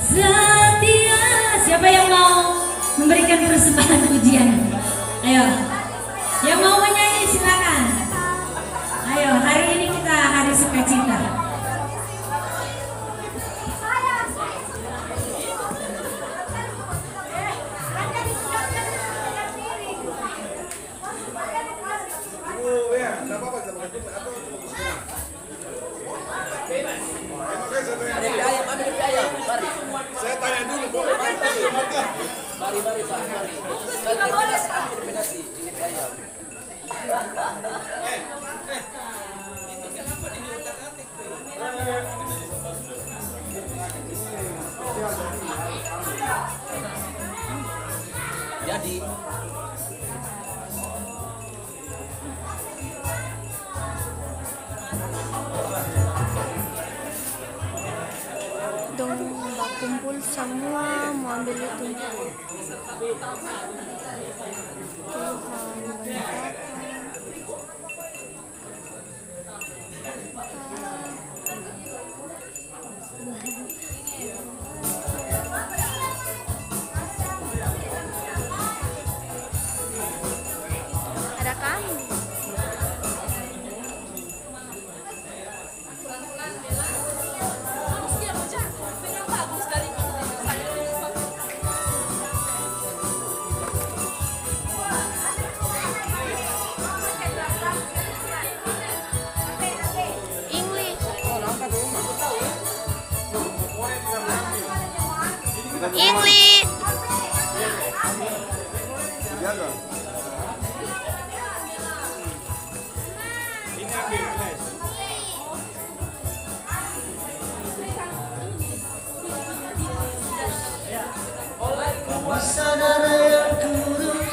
setia. Siapa yang mau memberikan persembahan pujian? Ayo, yang mau menyanyi silakan. Ayo, hari ini kita hari sukacita. Saya tanya dulu, Bu. Mari, Pak. Mari. Jadi dong kumpul semua mau ambil itu. Ada kami. English. Saudara yang kudus,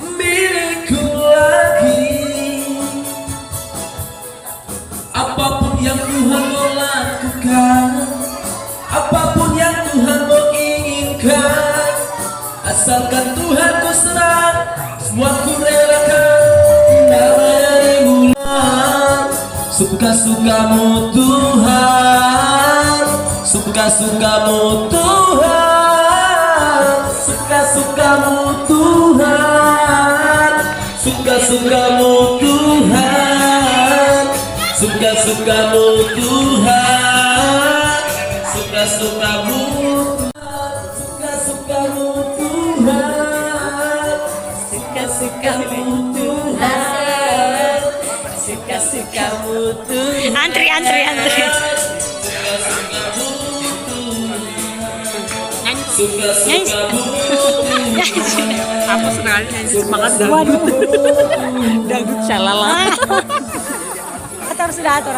milikku lagi. Apapun yang Tuhan mau lakukan, apapun yang Tuhan mau inginkan, asalkan Tuhan ku senang, semua ku relakan. Namanya dimulai, suka-sukamu Tuhan, suka-sukamu Tuhan, suka-sukamu Tuhan, suka-sukamu Tuhan, suka-sukamu Tuhan, suka-sukamu Tuhan, suka-sukamu Tuhan, suka-sukamu Tuhan, suka-sukamu Tuhan. Antri. Aku senang nyanyi semangat dangdut. Dangdut shalala. Atur sudah atur.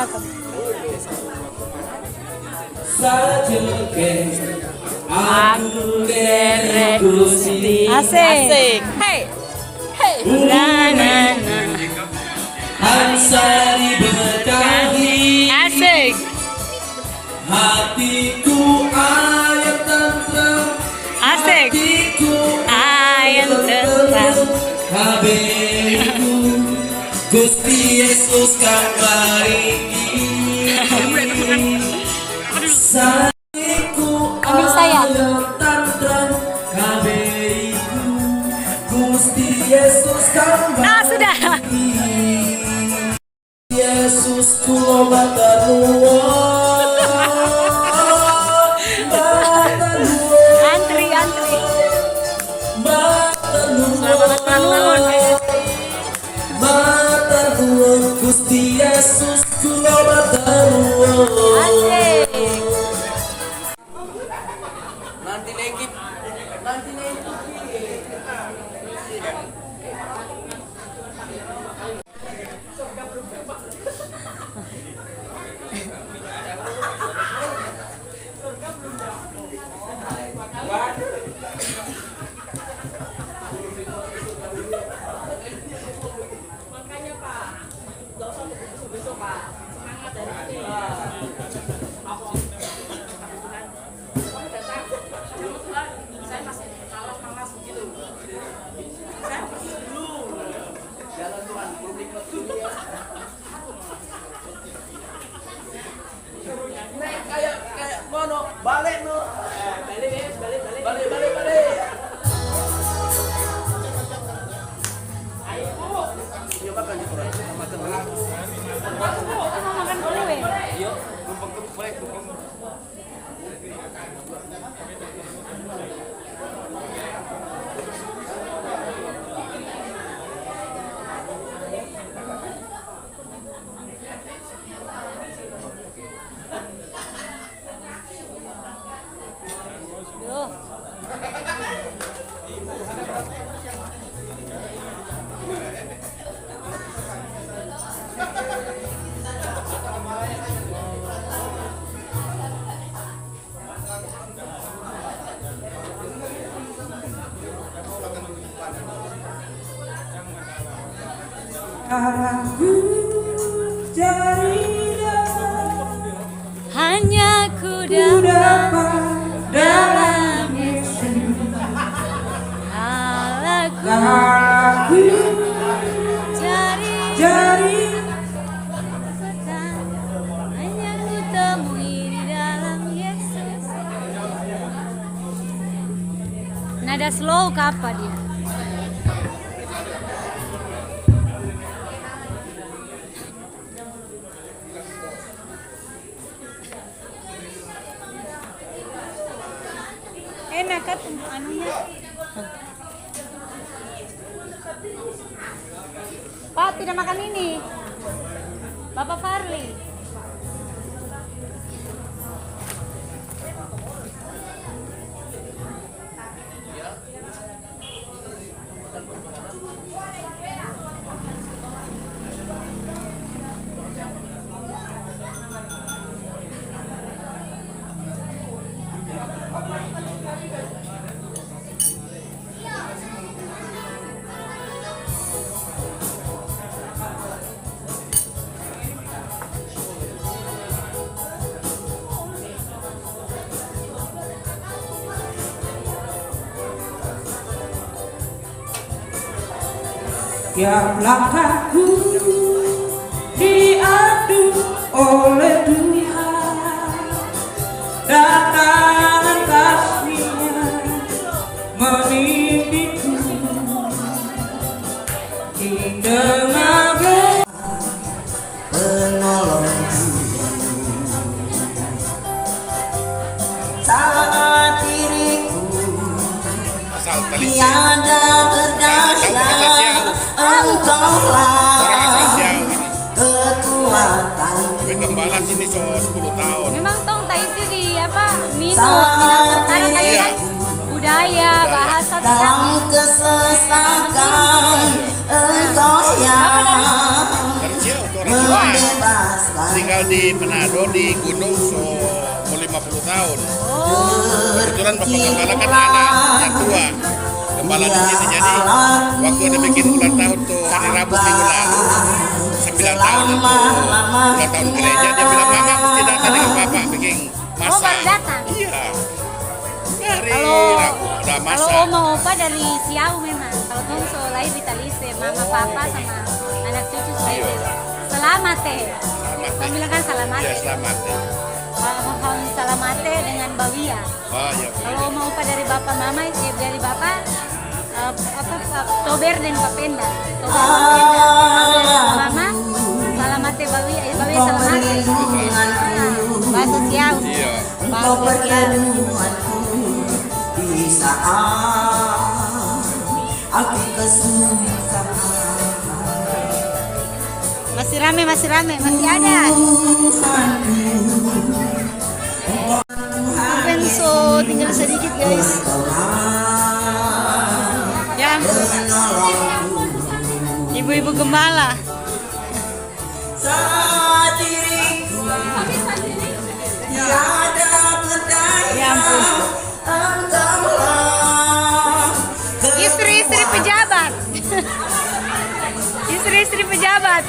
Aku derek Gusti. Asik. Hey. Na. Hansa diberkahi. Asik. Hatiku ayat tentram. Asik. Hatiku Ayat tentram. Kabehku Gusti Yesus kang maringi. Hatiku ayat tentram. Kabehku Gusti Yesus kang maringi. Sudah. Yesus kulo matur nuwun. Antri. Matur nuwun Gusti Yesus kulo matur nuwun. nanti nekip. Balik Nur. Balik. Yuk makan gitu. Makan dulu. Mau makan kue. Yuk, numpang terus balik. Hanya ku dapat dalam Yesus Allahku cari hanya ku temui di dalam Yesus. Nada slow ke apa dia? Enak kan anunya. Pak tidak makan ini. Bapak Farli. Tiaplah aku diadu oleh dunia, datang kasihnya menimpiku di tengah penolongku. Saat diriku tiada berdaya, Engkaulah kekuatan. Gembala sini 10 tahun. Memang tong tak itu di apa minum karena kayak budaya bahasa dalam kesesakan Engkau yang membebaskan. Tinggal di Manado di gunung 50 tahun. Kebetulan Bapak Gembala kan anak yang tua. Gembala di sini, jadi waktu dia bikin ulang tahun tuh hari Rabu minggu lalu 9 tahun itu ulang tahun gereja, dia bilang mama mesti datang dengan bapak bikin masak. Iya. Hari Rabu udah masak. Kalau oma opa dari Siau memang. Kalau tungso lahir di Talise, mama papa sama anak cucu saya. Selamat teh. Kamu bilang kan selamat. Iya selamat teh. Kalau selamat teh dengan Bawia. Oh iya. Kalau oma opa dari bapak mama, dari bapak Tober dan Papenda. Mama selamat teh Bawia, Bawia selamat teh. Bahasa Siau. Iya. Bahasa Siau. Di saat aku kesusahan. Masih rame, masih ada. Penso tinggal sedikit guys. Ya, ibu-ibu gembala. Saat diriku tiada berdaya. Ya ampun. Istri-istri pejabat. Istri-istri pejabat.